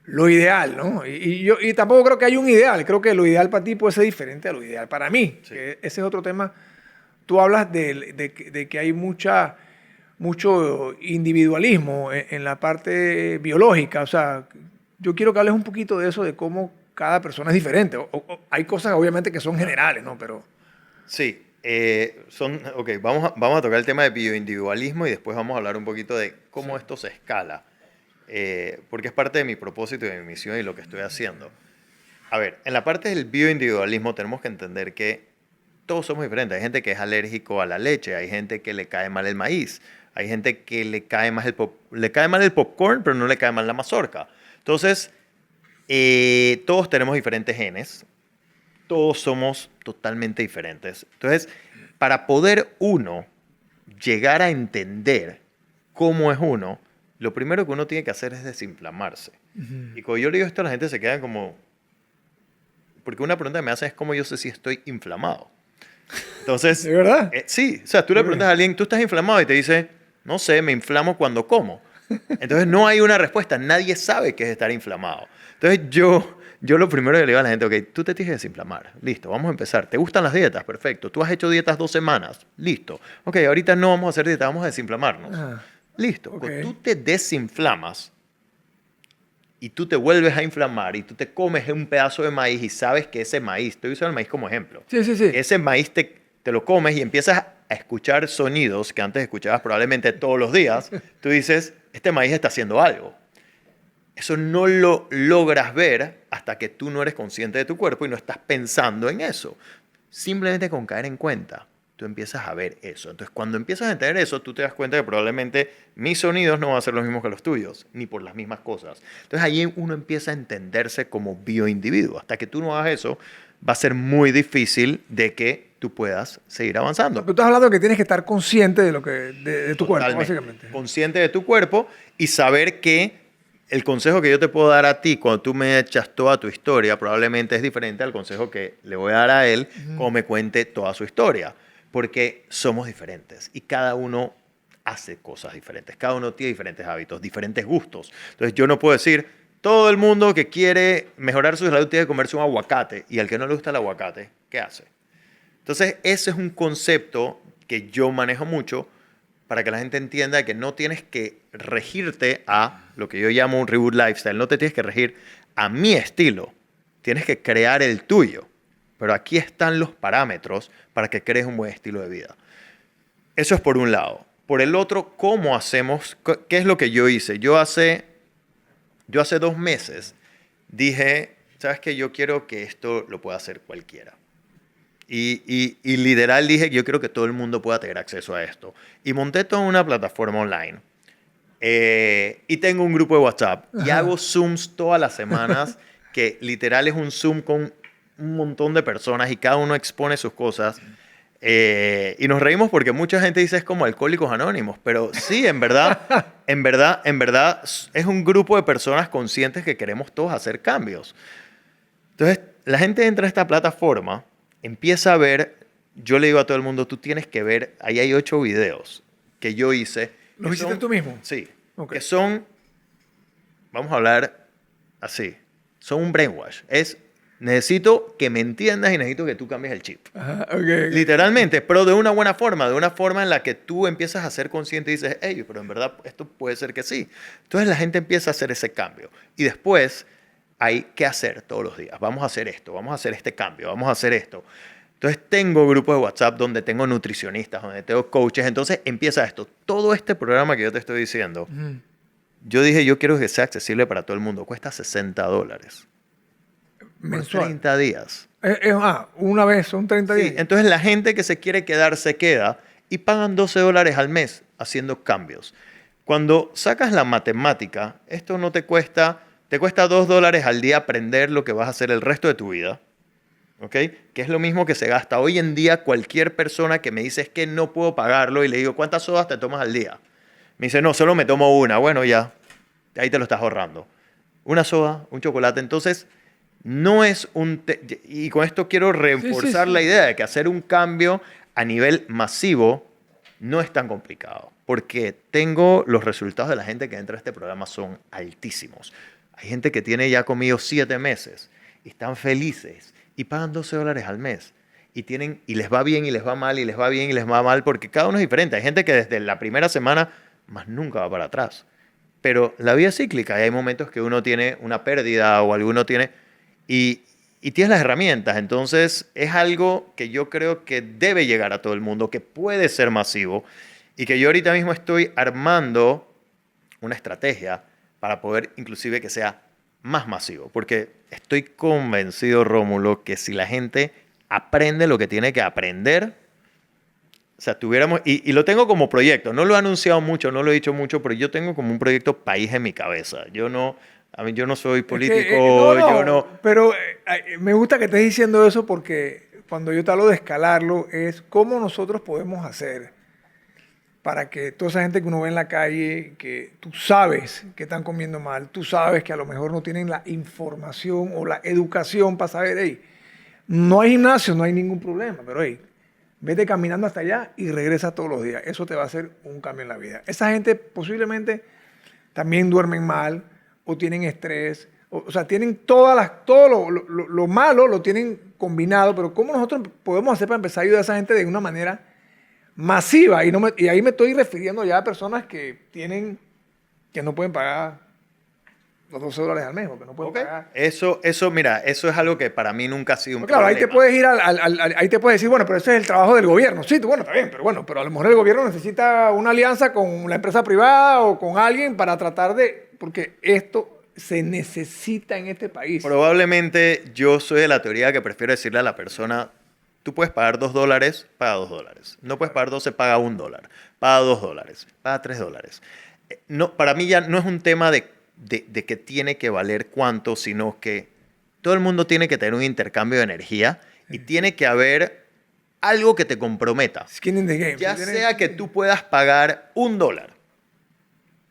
lo ideal, ¿no? Y tampoco creo que haya un ideal, creo que lo ideal para ti puede ser diferente a lo ideal para mí. Sí. Que ese es otro tema. Tú hablas de que hay mucho individualismo en la parte biológica. O sea, yo quiero que hables un poquito de eso, de cómo cada persona es diferente. Hay cosas obviamente que son generales, ¿no? Pero Sí, ok, vamos a tocar el tema de bioindividualismo y después vamos a hablar un poquito de cómo esto se escala, porque es parte de mi propósito y de mi misión y lo que estoy haciendo. A ver, en la parte del bioindividualismo tenemos que entender que todos somos diferentes. Hay gente que es alérgico a la leche, hay gente que le cae mal el maíz, hay gente que le cae mal el popcorn, pero no le cae mal la mazorca. Entonces, todos tenemos diferentes genes, todos somos totalmente diferentes. Entonces, para poder uno llegar a entender cómo es uno, lo primero que uno tiene que hacer es desinflamarse. Y cuando yo le digo esto, la gente se queda como... Porque una pregunta que me hacen es cómo yo sé si estoy inflamado. Entonces, ¿de verdad? Sí, o sea, tú le preguntas a alguien, ¿tú estás inflamado? Y te dice, no sé, me inflamo cuando como. Entonces no hay una respuesta, nadie sabe qué es estar inflamado. Entonces yo lo primero que le digo a la gente, ok, tú te tienes que desinflamar, listo, vamos a empezar. ¿Te gustan las dietas? Perfecto. ¿Tú has hecho dietas 2 semanas? Listo. Ok, ahorita no vamos a hacer dieta, vamos a desinflamarnos. Listo. Okay. Cuando tú te desinflamas y tú te vuelves a inflamar y tú te comes un pedazo de maíz y sabes que ese maíz, estoy usando el maíz como ejemplo, Sí. ese maíz te lo comes y empiezas a escuchar sonidos que antes escuchabas probablemente todos los días, tú dices, este maíz está haciendo algo. Eso no lo logras ver hasta que tú no eres consciente de tu cuerpo y no estás pensando en eso. Simplemente con caer en cuenta, tú empiezas a ver eso. Entonces, cuando empiezas a entender eso, tú te das cuenta que probablemente mis sonidos no van a ser los mismos que los tuyos, ni por las mismas cosas. Entonces, ahí uno empieza a entenderse como bioindividuo. Hasta que tú no hagas eso, va a ser muy difícil de que tú puedas seguir avanzando. Tú estás hablando de que tienes que estar consciente de, de tu cuerpo, Totalmente. básicamente. Consciente de tu cuerpo y saber que el consejo que yo te puedo dar a ti cuando tú me echas toda tu historia probablemente es diferente al consejo que le voy a dar a él cuando me cuente toda su historia. Porque somos diferentes y cada uno hace cosas diferentes. Cada uno tiene diferentes hábitos, diferentes gustos. Entonces yo no puedo decir, todo el mundo que quiere mejorar su salud tiene que comerse un aguacate y al que no le gusta el aguacate, ¿qué hace? Entonces ese es un concepto que yo manejo mucho para que la gente entienda que no tienes que regirte a lo que yo llamo un reboot lifestyle. No te tienes que regir a mi estilo. Tienes que crear el tuyo. Pero aquí están los parámetros para que crees un buen estilo de vida. Eso es por un lado. Por el otro, ¿cómo hacemos? ¿Qué es lo que yo hice? Yo hace 2 meses dije, ¿sabes qué? Yo quiero que esto lo pueda hacer cualquiera. Y literal dije, yo quiero que todo el mundo pueda tener acceso a esto. Y monté toda una plataforma online. Y tengo un grupo de WhatsApp. Y hago Zooms todas las semanas, que literal es un Zoom con un montón de personas y cada uno expone sus cosas. Y nos reímos porque mucha gente dice es como Alcohólicos Anónimos. Pero sí, en verdad es un grupo de personas conscientes que queremos todos hacer cambios. Entonces, la gente entra a esta plataforma, empieza a ver, yo le digo a todo el mundo, tú tienes que ver, ahí hay 8 videos que yo hice. ¿Los hiciste tú mismo? Sí. Okay. Que son, vamos a hablar así, son un brainwash. Necesito que me entiendas y necesito que tú cambies el chip. Ajá, okay. Literalmente, pero de una buena forma, de una forma en la que tú empiezas a ser consciente y dices, hey, pero en verdad esto puede ser que sí. Entonces la gente empieza a hacer ese cambio. Y después hay que hacer todos los días. Vamos a hacer esto, vamos a hacer este cambio, vamos a hacer esto. Entonces tengo grupos de WhatsApp donde tengo nutricionistas, donde tengo coaches. Entonces empieza esto. Todo este programa que yo te estoy diciendo, yo dije, yo quiero que sea accesible para todo el mundo. Cuesta $60. Mensual. 30 días. Una vez, son 30 días. Sí, entonces la gente que se quiere quedar se queda y pagan $12 al mes haciendo cambios. Cuando sacas la matemática, esto no te cuesta $2 al día aprender lo que vas a hacer el resto de tu vida. ¿Ok? Que es lo mismo que se gasta hoy en día cualquier persona que me dice es que no puedo pagarlo y le digo, ¿cuántas sodas te tomas al día? Me dice, no, solo me tomo una. Bueno, ya, ahí te lo estás ahorrando. Una soda, un chocolate. Entonces, no es y con esto quiero reforzar la idea de que hacer un cambio a nivel masivo no es tan complicado. Porque tengo los resultados de la gente que entra a este programa son altísimos. Hay gente que tiene ya conmigo 7 meses y están felices y pagan $12 al mes. Y les va bien y les va mal y les va bien y les va mal porque cada uno es diferente. Hay gente que desde la primera semana más nunca va para atrás. Pero la vida es cíclica y hay momentos que uno tiene una pérdida o alguno tiene... Y tienes las herramientas. Entonces es algo que yo creo que debe llegar a todo el mundo, que puede ser masivo y que yo ahorita mismo estoy armando una estrategia para poder inclusive que sea más masivo. Porque estoy convencido, Rómulo, que si la gente aprende lo que tiene que aprender, o sea, tuviéramos, y lo tengo como proyecto, no lo he anunciado mucho, no lo he dicho mucho, pero yo tengo como un proyecto país en mi cabeza. Yo no soy político, yo no... Pero me gusta que estés diciendo eso porque cuando yo te hablo de escalarlo es cómo nosotros podemos hacer para que toda esa gente que uno ve en la calle, que tú sabes que están comiendo mal, tú sabes que a lo mejor no tienen la información o la educación para saber, hey, no hay gimnasio, no hay ningún problema, pero hey, vete caminando hasta allá y regresa todos los días. Eso te va a hacer un cambio en la vida. Esa gente posiblemente también duermen mal o tienen estrés, o sea, tienen todo lo malo lo tienen combinado, pero ¿cómo nosotros podemos hacer para empezar a ayudar a esa gente de una manera masiva? Y ahí me estoy refiriendo ya a personas que no pueden pagar los $12 al mes, porque no pueden Ok. pagar. Mira, eso es algo que para mí nunca ha sido un Claro, ahí problema. te puedes ir ahí te puedes decir, bueno, pero ese es el trabajo del gobierno. Sí, bueno, está bien, pero a lo mejor el gobierno necesita una alianza con la empresa privada o con alguien para tratar de, porque esto se necesita en este país. Probablemente yo soy de la teoría que prefiero decirle a la persona, tú puedes pagar $2, paga $2. No puedes pagar 12, paga $1. Paga $2, paga $3. No, para mí ya no es un tema de que tiene que valer cuánto, sino que todo el mundo tiene que tener un intercambio de energía y tiene que haber algo que te comprometa. Skin in the game. Ya ¿sí? sea que tú puedas pagar $1,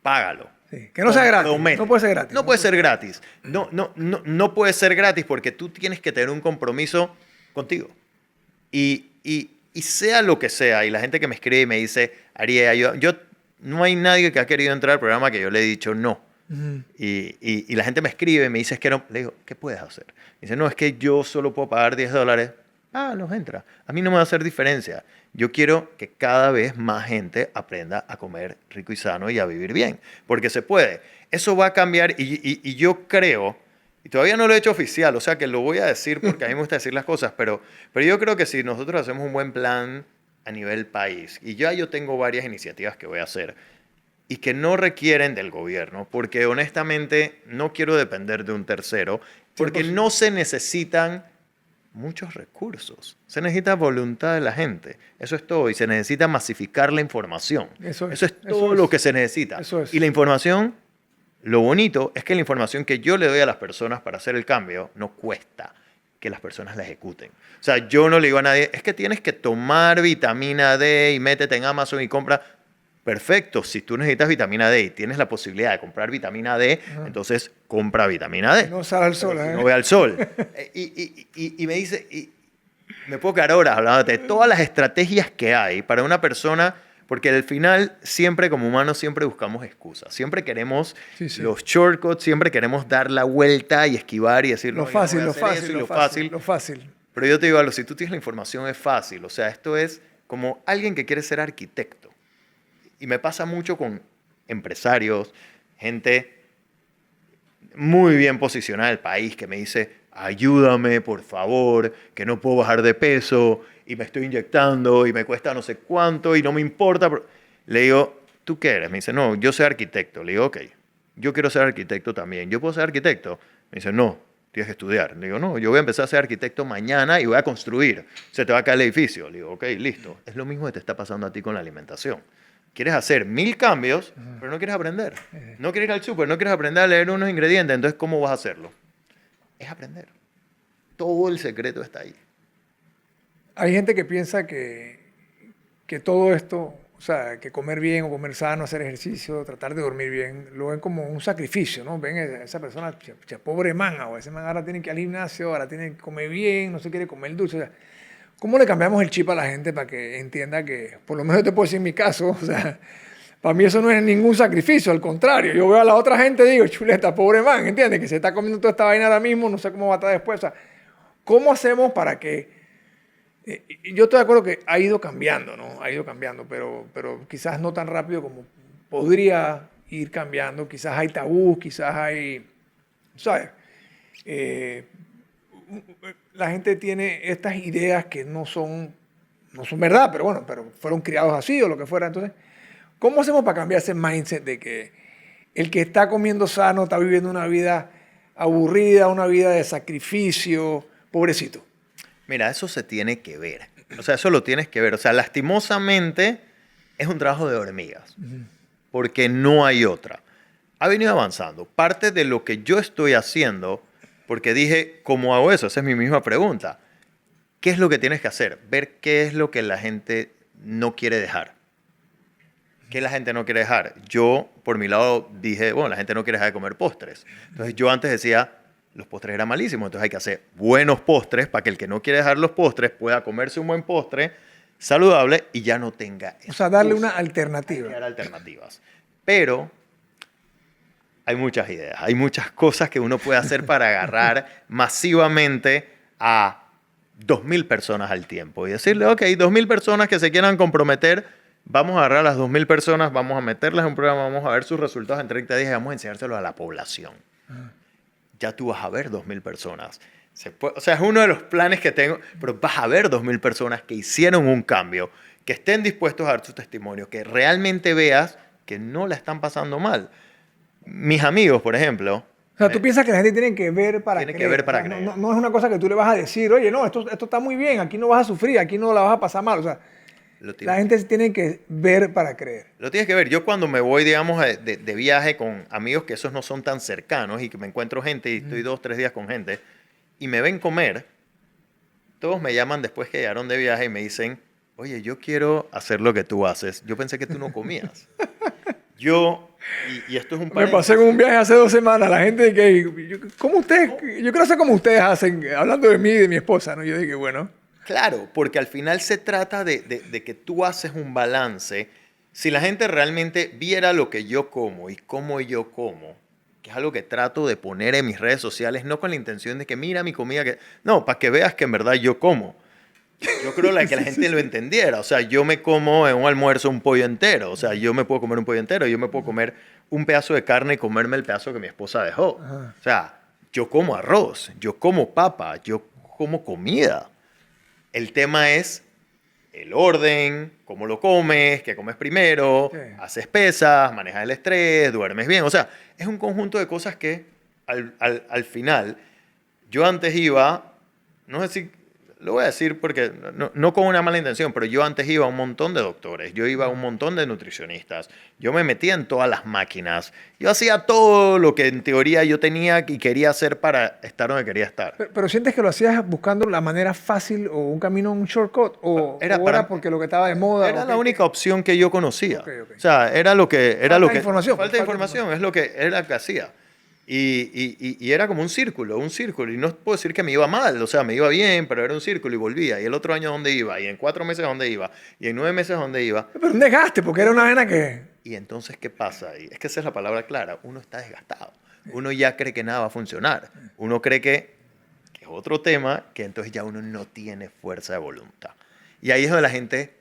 págalo. Sí, que no sea gratis. Compromete. No puede ser gratis. No puede ser gratis. No puede ser gratis porque tú tienes que tener un compromiso contigo. Y sea lo que sea, y la gente que me escribe y me dice, Ariel, no hay nadie que ha querido entrar al programa que yo le he dicho no. Ujú. Y la gente me escribe y me dice, es que no. Le digo, ¿qué puedes hacer? Me dice, no, es que yo solo puedo pagar $10. Los entra. A mí no me va a hacer diferencia. Yo quiero que cada vez más gente aprenda a comer rico y sano y a vivir bien, porque se puede. Eso va a cambiar y yo creo, y todavía no lo he hecho oficial, o sea que lo voy a decir porque a mí me gusta decir las cosas, pero yo creo que si nosotros hacemos un buen plan a nivel país, y yo tengo varias iniciativas que voy a hacer, y que no requieren del gobierno, porque honestamente no quiero depender de un tercero, porque 100%. no se necesitan muchos recursos. Se necesita voluntad de la gente. Eso es todo. Y se necesita masificar la información. Eso es, es todo lo que se necesita. Eso es. Y la información, lo bonito es que la información que yo le doy a las personas para hacer el cambio no cuesta que las personas la ejecuten. O sea, yo no le digo a nadie, es que tienes que tomar vitamina D y métete en Amazon y compra. Perfecto, si tú necesitas vitamina D y tienes la posibilidad de comprar vitamina D, entonces compra vitamina D. No sale al sol. No ve al sol. Y me dice, y me puedo quedar horas hablando de todas las estrategias que hay para una persona, porque al final siempre como humanos siempre buscamos excusas, siempre queremos Sí, sí. los shortcuts, siempre queremos dar la vuelta y esquivar y decir, Lo no, yo no fácil, voy a lo hacer fácil, eso y lo fácil, lo fácil. Pero yo te digo algo, si tú tienes la información es fácil, o sea, esto es como alguien que quiere ser arquitecto. Y me pasa mucho con empresarios, gente muy bien posicionada del país que me dice, ayúdame, por favor, que no puedo bajar de peso y me estoy inyectando y me cuesta no sé cuánto y no me importa. Le digo, ¿tú qué eres? Me dice, no, yo soy arquitecto. Le digo, ok, yo quiero ser arquitecto también. ¿Yo puedo ser arquitecto? Me dice, no, tienes que estudiar. Le digo, no, yo voy a empezar a ser arquitecto mañana y voy a construir. Se te va a caer el edificio. Le digo, ok, listo. Es lo mismo que te está pasando a ti con la alimentación. Quieres hacer 1000 cambios, pero no quieres aprender. No quieres ir al súper, no quieres aprender a leer unos ingredientes. Entonces, ¿cómo vas a hacerlo? Es aprender. Todo el secreto está ahí. Hay gente que piensa que todo esto, o sea, que comer bien o comer sano, hacer ejercicio, tratar de dormir bien, lo ven como un sacrificio, ¿no? Ven a esa persona, pobre man, o ese man ahora tiene que ir al gimnasio, ahora tiene que comer bien, no se quiere comer dulce. O sea, ¿cómo le cambiamos el chip a la gente para que entienda que, por lo menos yo te puedo decir en mi caso, o sea, para mí eso no es ningún sacrificio, al contrario, yo veo a la otra gente y digo, chuleta, pobre man, ¿entiendes? Que se está comiendo toda esta vaina ahora mismo, no sé cómo va a estar después. O sea, ¿cómo hacemos para que... yo estoy de acuerdo que ha ido cambiando, ¿no? Ha ido cambiando, pero quizás no tan rápido como podría ir cambiando. Quizás hay tabús, quizás hay... ¿Sabes? La gente tiene estas ideas que no son verdad, pero bueno, pero fueron criados así o lo que fuera. Entonces, ¿cómo hacemos para cambiar ese mindset de que el que está comiendo sano está viviendo una vida aburrida, una vida de sacrificio, pobrecito? Mira, eso se tiene que ver. O sea, eso lo tienes que ver. O sea, lastimosamente es un trabajo de hormigas, porque no hay otra. Ha venido avanzando. Parte de lo que yo estoy haciendo, porque dije, ¿cómo hago eso? Esa es mi misma pregunta. ¿Qué es lo que tienes que hacer? Ver qué es lo que la gente no quiere dejar. ¿Qué la gente no quiere dejar? Yo, por mi lado, dije, bueno, la gente no quiere dejar de comer postres. Entonces, yo antes decía, los postres eran malísimos, entonces hay que hacer buenos postres para que el que no quiere dejar los postres pueda comerse un buen postre saludable y ya no tenga O sea, darle excusa. una alternativa. Hay que dar alternativas. Pero hay muchas ideas, hay muchas cosas que uno puede hacer para agarrar masivamente a 2.000 personas al tiempo y decirle, ok, 2.000 personas que se quieran comprometer, vamos a agarrar a las 2.000 personas, vamos a meterlas en un programa, vamos a ver sus resultados en 30 días y vamos a enseñárselos a la población. ya tú vas a ver 2.000 personas. O sea, es uno de los planes que tengo, pero vas a ver 2.000 personas que hicieron un cambio, que estén dispuestos a dar su testimonio, que realmente veas que no la están pasando mal. Mis amigos, por ejemplo, O sea, tú piensas que la gente tiene que ver para Tiene que creer. ver para O sea, creer. no es una cosa que tú le vas a decir, oye, no, esto está muy bien, aquí no vas a sufrir, aquí no la vas a pasar mal. O sea, lo la tienes, gente tiene que ver para creer. lo tienes que ver. Yo cuando me voy, digamos, de viaje con amigos que esos no son tan cercanos y que me encuentro gente y estoy 2, 3 días con gente y me ven comer, todos me llaman después que llegaron de viaje y me dicen, oye, yo quiero hacer lo que tú haces. Yo pensé que tú no comías. Yo, y esto es un Me pasé con un paréntesis. viaje hace 2 semanas, la gente que, ¿cómo ustedes? Yo quiero hacer como ustedes hacen, hablando de mí y de mi esposa, ¿no? Yo dije, bueno, Claro, porque al final se trata de que tú haces un balance. Si la gente realmente viera lo que yo como y cómo yo como, que es algo que trato de poner en mis redes sociales, no con la intención de que mira mi comida, que no, para que veas que en verdad yo como. Yo creo que la gente lo entendiera. O sea, yo me como en un almuerzo un pollo entero. O sea, yo me puedo comer un pollo entero. Yo me puedo comer un pedazo de carne y comerme el pedazo que mi esposa dejó. O sea, yo como arroz, yo como papa, yo como comida. El tema es el orden, cómo lo comes, qué comes primero, sí. haces pesas, manejas el estrés, duermes bien. O sea, es un conjunto de cosas que al final yo antes iba, no sé si, lo voy a decir porque no con una mala intención, pero yo antes iba a un montón de doctores, yo iba a un montón de nutricionistas, yo me metía en todas las máquinas, yo hacía todo lo que en teoría yo tenía y quería hacer para estar donde quería estar. Pero ¿sientes que lo hacías buscando la manera fácil o un camino, un shortcut? ¿O Era o para era porque lo que estaba de moda? Era ¿O la qué? única opción que yo conocía. Ok, ok. O sea, era lo que Falta de información, falta pues, de información, es lo que era que hacía. Y era como un círculo, un círculo. Y no puedo decir que me iba mal, o sea, me iba bien, pero era un círculo y volvía. Y el otro año dónde iba, y en 4 meses dónde iba, y en 9 meses dónde iba. Pero un desgaste, porque era una vena que... Y entonces, ¿qué pasa ahí? Es que esa es la palabra clara. Uno está desgastado. Uno ya cree que nada va a funcionar. Uno cree que es otro tema, que entonces ya uno no tiene fuerza de voluntad. Y ahí es donde la gente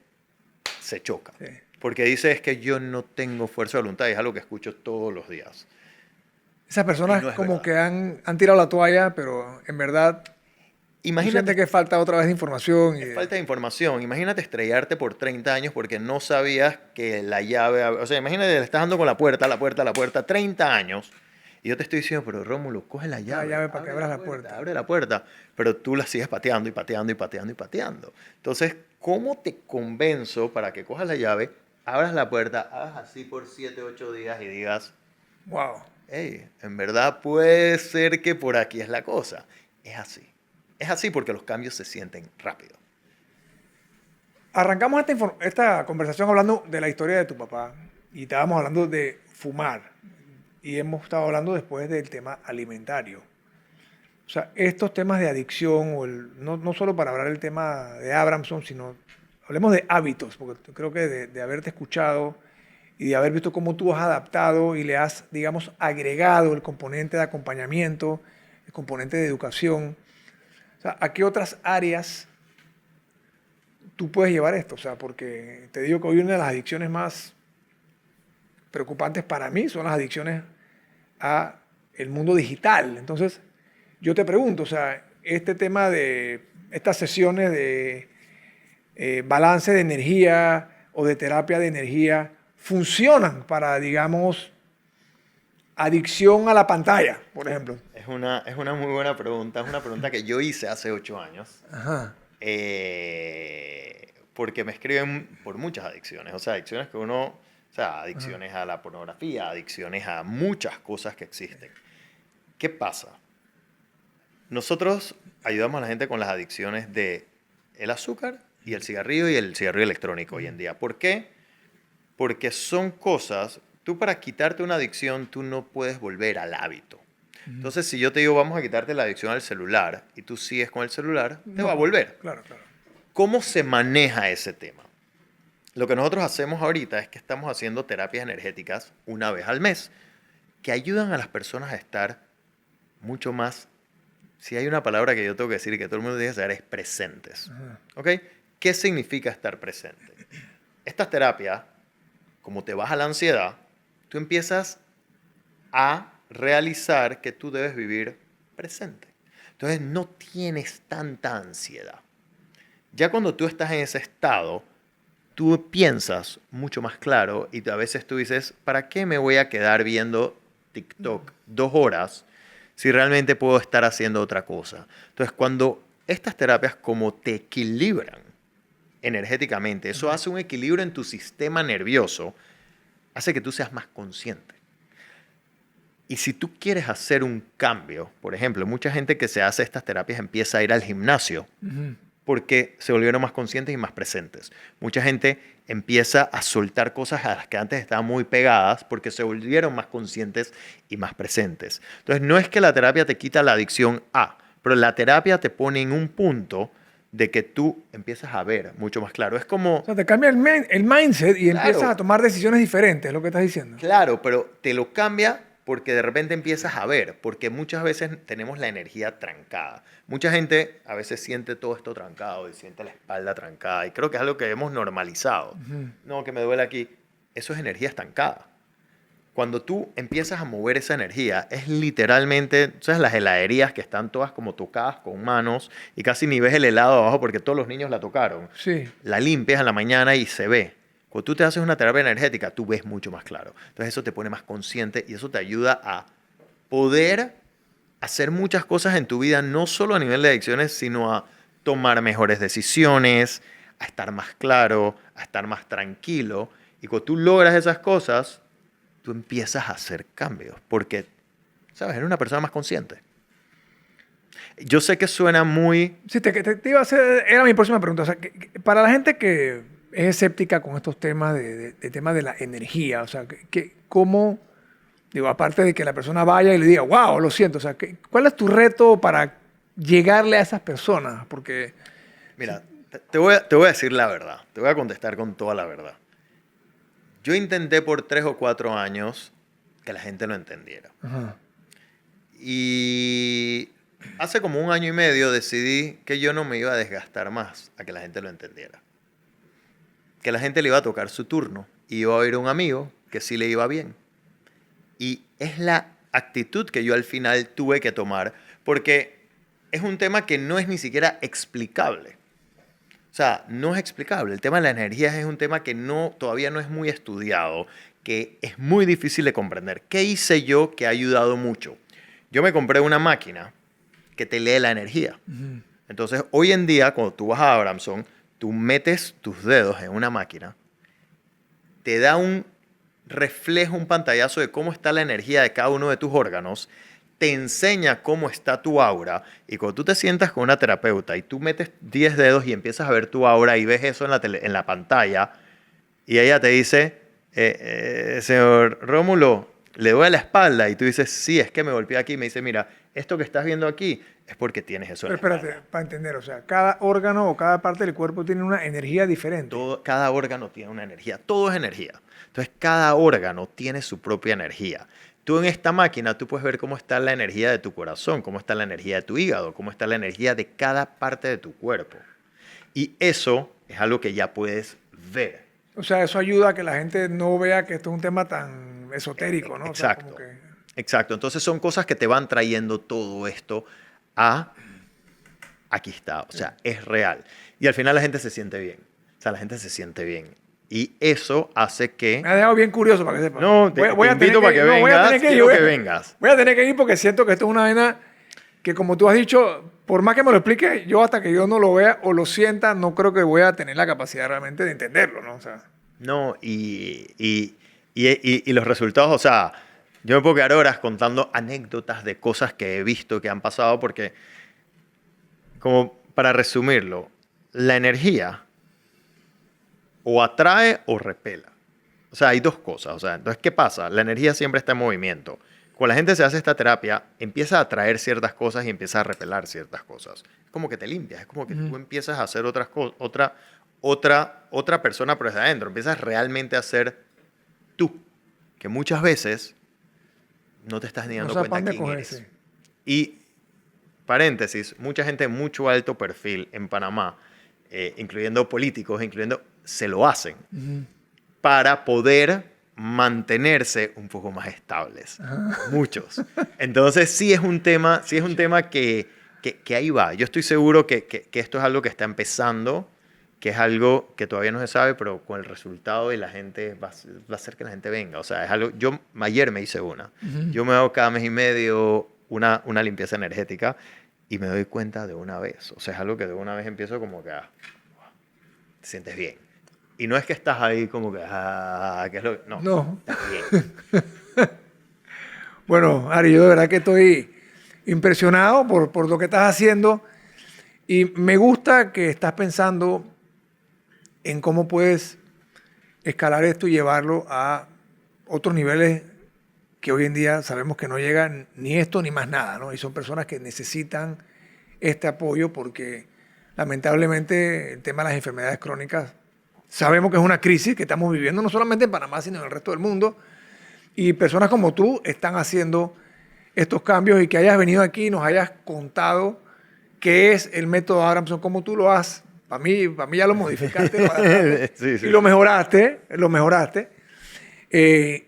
se choca. Sí. Porque dice, es que yo no tengo fuerza de voluntad. Y es algo que escucho todos los días. Esas Y personas no es como verdad. que han tirado la toalla, pero en verdad tú sientes Imagínate, que falta otra vez de información. es falta de información. Imagínate estrellarte por 30 años porque no sabías que la llave... O sea, imagínate, le estás dando con la puerta, 30 años. Y yo te estoy diciendo, pero Rómulo, coge la La llave, llave para que abras la puerta. abre la puerta. Pero tú la sigues pateando y pateando y pateando y pateando. Entonces, ¿cómo te convenzo para que cojas la llave, abras la puerta, hagas así por 7, 8 días y digas, Wow. hey, en verdad puede ser que por aquí es la cosa? Es así. Es así porque los cambios se sienten rápido. Arrancamos esta conversación hablando de la historia de tu papá y estábamos hablando de fumar y hemos estado hablando después del tema alimentario. O sea, estos temas de adicción, no solo para hablar del tema de Abramson, sino hablemos de hábitos, porque creo que de haberte escuchado y de haber visto cómo tú has adaptado y le has, digamos, agregado el componente de acompañamiento, el componente de educación. O sea, ¿a qué otras áreas tú puedes llevar esto? O sea, porque te digo que hoy una de las adicciones más preocupantes para mí son las adicciones a el mundo digital. Entonces, yo te pregunto, o sea, este tema de estas sesiones de balance de energía o de terapia de energía funcionan para, digamos, adicción a la pantalla, por ejemplo. Es una muy buena pregunta. Es una pregunta que yo hice hace 8 años. Ajá. Porque me escriben por muchas adicciones. O sea, adicciones que uno... O sea, adicciones a la pornografía, adicciones a muchas cosas que existen. ¿Qué pasa? Nosotros ayudamos a la gente con las adicciones de el azúcar y el cigarrillo electrónico hoy en día. ¿Por qué? Porque son cosas, tú para quitarte una adicción, tú no puedes volver al hábito. Entonces, si yo te digo, vamos a quitarte la adicción al celular, y tú sigues con el celular, te va a volver. Claro, claro. ¿Cómo se maneja ese tema? Lo que nosotros hacemos ahorita es que estamos haciendo terapias energéticas una vez al mes, que ayudan a las personas a estar mucho más, si hay una palabra que yo tengo que decir y que todo el mundo tiene que saber, es presentes. ¿Ok? ¿Qué significa estar presente? Estas terapias, como te baja la ansiedad, tú empiezas a realizar que tú debes vivir presente. Entonces no tienes tanta ansiedad. Ya cuando tú estás en ese estado, tú piensas mucho más claro y a veces tú dices, ¿para qué me voy a quedar viendo TikTok 2 horas si realmente puedo estar haciendo otra cosa? Entonces, cuando estas terapias como te equilibran energéticamente, eso hace un equilibrio en tu sistema nervioso, hace que tú seas más consciente. Y si tú quieres hacer un cambio, por ejemplo, mucha gente que se hace estas terapias empieza a ir al gimnasio porque se volvieron más conscientes y más presentes. Mucha gente empieza a soltar cosas a las que antes estaban muy pegadas porque se volvieron más conscientes y más presentes. Entonces, no es que la terapia te quita la adicción a, pero la terapia te pone en un punto de que tú empiezas a ver mucho más claro. Es como... O sea, te cambia el mindset y Claro. empiezas a tomar decisiones diferentes, es lo que estás diciendo. Claro, pero te lo cambia porque de repente empiezas a ver, porque muchas veces tenemos la energía trancada. Mucha gente a veces siente todo esto trancado y siente la espalda trancada y creo que es algo que hemos normalizado. No, que me duele aquí. Eso es energía estancada. Cuando tú empiezas a mover esa energía, es literalmente, ¿sabes? Las heladerías que están todas como tocadas con manos y casi ni ves el helado abajo porque todos los niños la tocaron. Sí. La limpias a la mañana y se ve. Cuando tú te haces una terapia energética, tú ves mucho más claro. Entonces eso te pone más consciente y eso te ayuda a poder hacer muchas cosas en tu vida, no solo a nivel de adicciones, sino a tomar mejores decisiones, a estar más claro, a estar más tranquilo. Y cuando tú logras esas cosas, tú empiezas a hacer cambios porque, ¿sabes? Eres una persona más consciente. Yo sé que suena muy... Sí, te iba a hacer, era mi próxima pregunta. O sea, para la gente que es escéptica con estos temas de temas de la energía, o sea, ¿cómo, digo, aparte de que la persona vaya y le diga, wow, lo siento, o sea, ¿cuál es tu reto para llegarle a esas personas? Porque... Mira, te voy a decir la verdad, te voy a contestar con toda la verdad. Yo intenté por 3 o 4 años que la gente lo entendiera. Ajá. Y hace como 1 año y medio decidí que yo no me iba a desgastar más a que la gente lo entendiera. Que la gente le iba a tocar su turno y iba a oír a un amigo que sí le iba bien. Y es la actitud que yo al final tuve que tomar porque es un tema que no es ni siquiera explicable. O sea, no es explicable. El tema de la energía es un tema que todavía no es muy estudiado, que es muy difícil de comprender. ¿Qué hice yo que ha ayudado mucho? Yo me compré una máquina que te lee la energía. Entonces, hoy en día, cuando tú vas a Abramson, tú metes tus dedos en una máquina, te da un reflejo, un pantallazo de cómo está la energía de cada uno de tus órganos, te enseña cómo está tu aura y cuando tú te sientas con una terapeuta y tú metes 10 dedos y empiezas a ver tu aura y ves eso en la pantalla y ella te dice, señor Rómulo, le duele la espalda y tú dices, sí, es que me golpeé aquí y me dice, mira, esto que estás viendo aquí es porque tienes eso en Pero la espérate, espalda. para entender, o sea, cada órgano o cada parte del cuerpo tiene una energía diferente. Cada órgano tiene una energía, todo es energía. Entonces, cada órgano tiene su propia energía. Tú en esta máquina, tú puedes ver cómo está la energía de tu corazón, cómo está la energía de tu hígado, cómo está la energía de cada parte de tu cuerpo. Y eso es algo que ya puedes ver. O sea, eso ayuda a que la gente no vea que esto es un tema tan esotérico, ¿no? Exacto. O sea, como que... Exacto. Entonces son cosas que te van trayendo todo esto a... Aquí está. O sea, es real. Y al final la gente se siente bien. O sea, la gente se siente bien. Y eso hace que... Me ha dejado bien curioso para que sepas. No, te invito para que vengas. Quiero que vengas. Voy a tener que ir porque siento que esto es una vaina que, como tú has dicho, por más que me lo explique, yo hasta que yo no lo vea o lo sienta, no creo que voy a tener la capacidad realmente de entenderlo, ¿no? O sea, No, y los resultados, o sea, yo me puedo quedar horas contando anécdotas de cosas que he visto que han pasado porque, como para resumirlo, la energía o atrae o repela. O sea, hay dos cosas. O sea, entonces, ¿qué pasa? La energía siempre está en movimiento. Cuando la gente se hace esta terapia, empieza a atraer ciertas cosas y empieza a repelar ciertas cosas. Es como que te limpias, es como que tú empiezas a hacer otras cosas, otra persona, pero desde adentro. Empiezas realmente a ser tú, que muchas veces no te estás ni dando no sabes cuenta para dónde quién eres. cogerse. Y, paréntesis, mucha gente de mucho alto perfil en Panamá, incluyendo políticos, se lo hacen para poder mantenerse un poco más estables. Muchos. Entonces sí es un tema que ahí va. Yo estoy seguro que esto es algo que está empezando, que es algo que todavía no se sabe, pero con el resultado de la gente va a hacer que la gente venga. O sea, es algo... Yo ayer me hice una. Yo me hago cada mes y medio una limpieza energética y me doy cuenta de una vez. O sea, es algo que de una vez empiezo como que... te sientes bien. Y no es que estás ahí como que... ¿qué es lo que? No. Estás bien. Bueno, Ari, yo de verdad que estoy impresionado por lo que estás haciendo y me gusta que estás pensando en cómo puedes escalar esto y llevarlo a otros niveles que hoy en día sabemos que no llegan ni esto ni más nada, ¿no? Y son personas que necesitan este apoyo porque lamentablemente el tema de las enfermedades crónicas sabemos que es una crisis que estamos viviendo no solamente en Panamá sino en el resto del mundo y personas como tú están haciendo estos cambios y que hayas venido aquí y nos hayas contado qué es el método Abramson, cómo tú lo has. Para mí ya lo modificaste sí. Y lo mejoraste.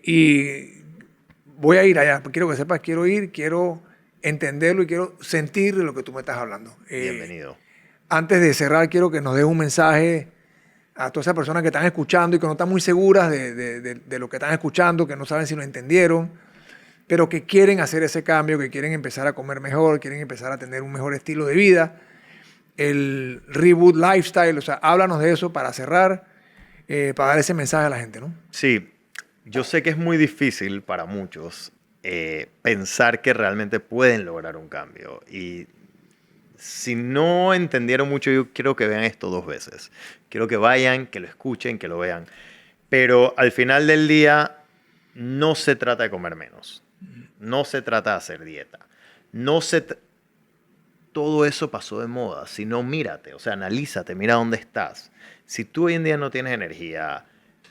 Y voy a ir allá. Quiero que sepas, quiero entenderlo y quiero sentir lo que tú me estás hablando. Bienvenido. Antes de cerrar, quiero que nos des un mensaje a todas esas personas que están escuchando y que no están muy seguras de lo que están escuchando, que no saben si lo entendieron, pero que quieren hacer ese cambio, que quieren empezar a comer mejor, quieren empezar a tener un mejor estilo de vida. El Reboot Lifestyle, o sea, háblanos de eso para cerrar, para dar ese mensaje a la gente, ¿no? Sí, yo sé que es muy difícil para muchos pensar que realmente pueden lograr un cambio. Y si no entendieron mucho, yo quiero que vean esto 2 veces. Quiero que vayan, que lo escuchen, que lo vean. Pero al final del día, no se trata de comer menos. No se trata de hacer dieta. Todo eso pasó de moda. Si no, mírate, o sea, analízate, mira dónde estás. Si tú hoy en día no tienes energía,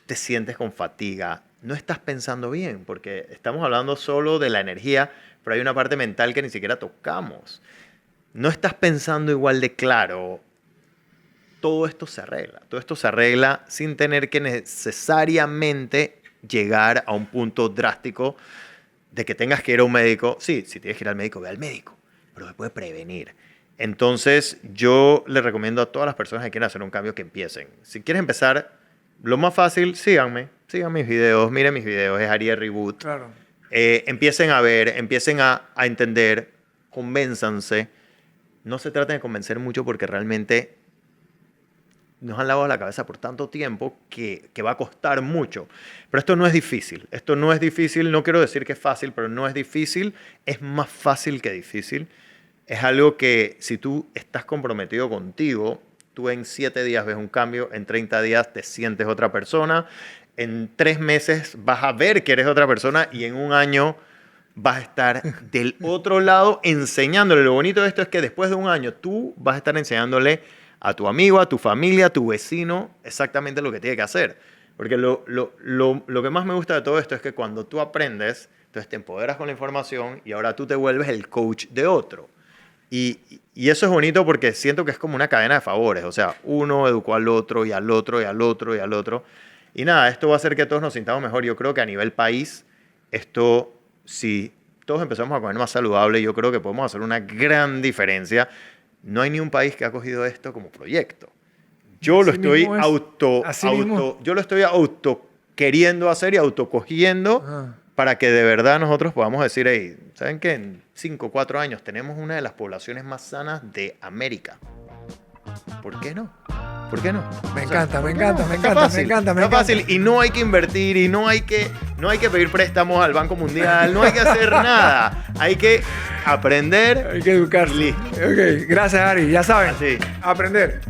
te sientes con fatiga, no estás pensando bien, porque estamos hablando solo de la energía, pero hay una parte mental que ni siquiera tocamos. No estás pensando igual de claro. Todo esto se arregla sin tener que necesariamente llegar a un punto drástico de que tengas que ir a un médico. Sí, si tienes que ir al médico, ve al médico, pero se puede prevenir. Entonces, yo le recomiendo a todas las personas que quieran hacer un cambio que empiecen. Si quieres empezar, lo más fácil, síganme. Sigan mis videos, miren mis videos, es Ariel Reboot. Claro. Empiecen a ver, empiecen a entender, convénzanse. No se traten de convencer mucho porque realmente nos han lavado la cabeza por tanto tiempo que va a costar mucho. Pero esto no es difícil. Esto no es difícil. No quiero decir que es fácil, pero no es difícil. Es más fácil que difícil. Es algo que si tú estás comprometido contigo, tú en 7 días ves un cambio, en 30 días te sientes otra persona, en 3 meses vas a ver que eres otra persona y en 1 año vas a estar del otro lado enseñándole. Lo bonito de esto es que después de 1 año tú vas a estar enseñándole a tu amigo, a tu familia, a tu vecino exactamente lo que tiene que hacer. Porque lo que más me gusta de todo esto es que cuando tú aprendes, entonces te empoderas con la información y ahora tú te vuelves el coach de otro. Y eso es bonito porque siento que es como una cadena de favores. O sea, uno educó al otro y al otro y al otro y al otro. Y nada, esto va a hacer que todos nos sintamos mejor. Yo creo que a nivel país, esto, si todos empezamos a comer más saludable, yo creo que podemos hacer una gran diferencia. No hay ni un país que ha cogido esto como proyecto. Yo lo estoy auto queriendo hacer y autocogiendo para que de verdad nosotros podamos decir, hey, ¿saben qué? En 5 o 4 años tenemos una de las poblaciones más sanas de América. ¿Por qué no? ¿Por qué no? Me encanta. Está fácil y no hay que invertir y no hay que pedir préstamos al Banco Mundial, no hay que hacer nada. Hay que aprender. Hay que educarse. Listo. Ok, gracias Ari. Ya saben, Así. aprender.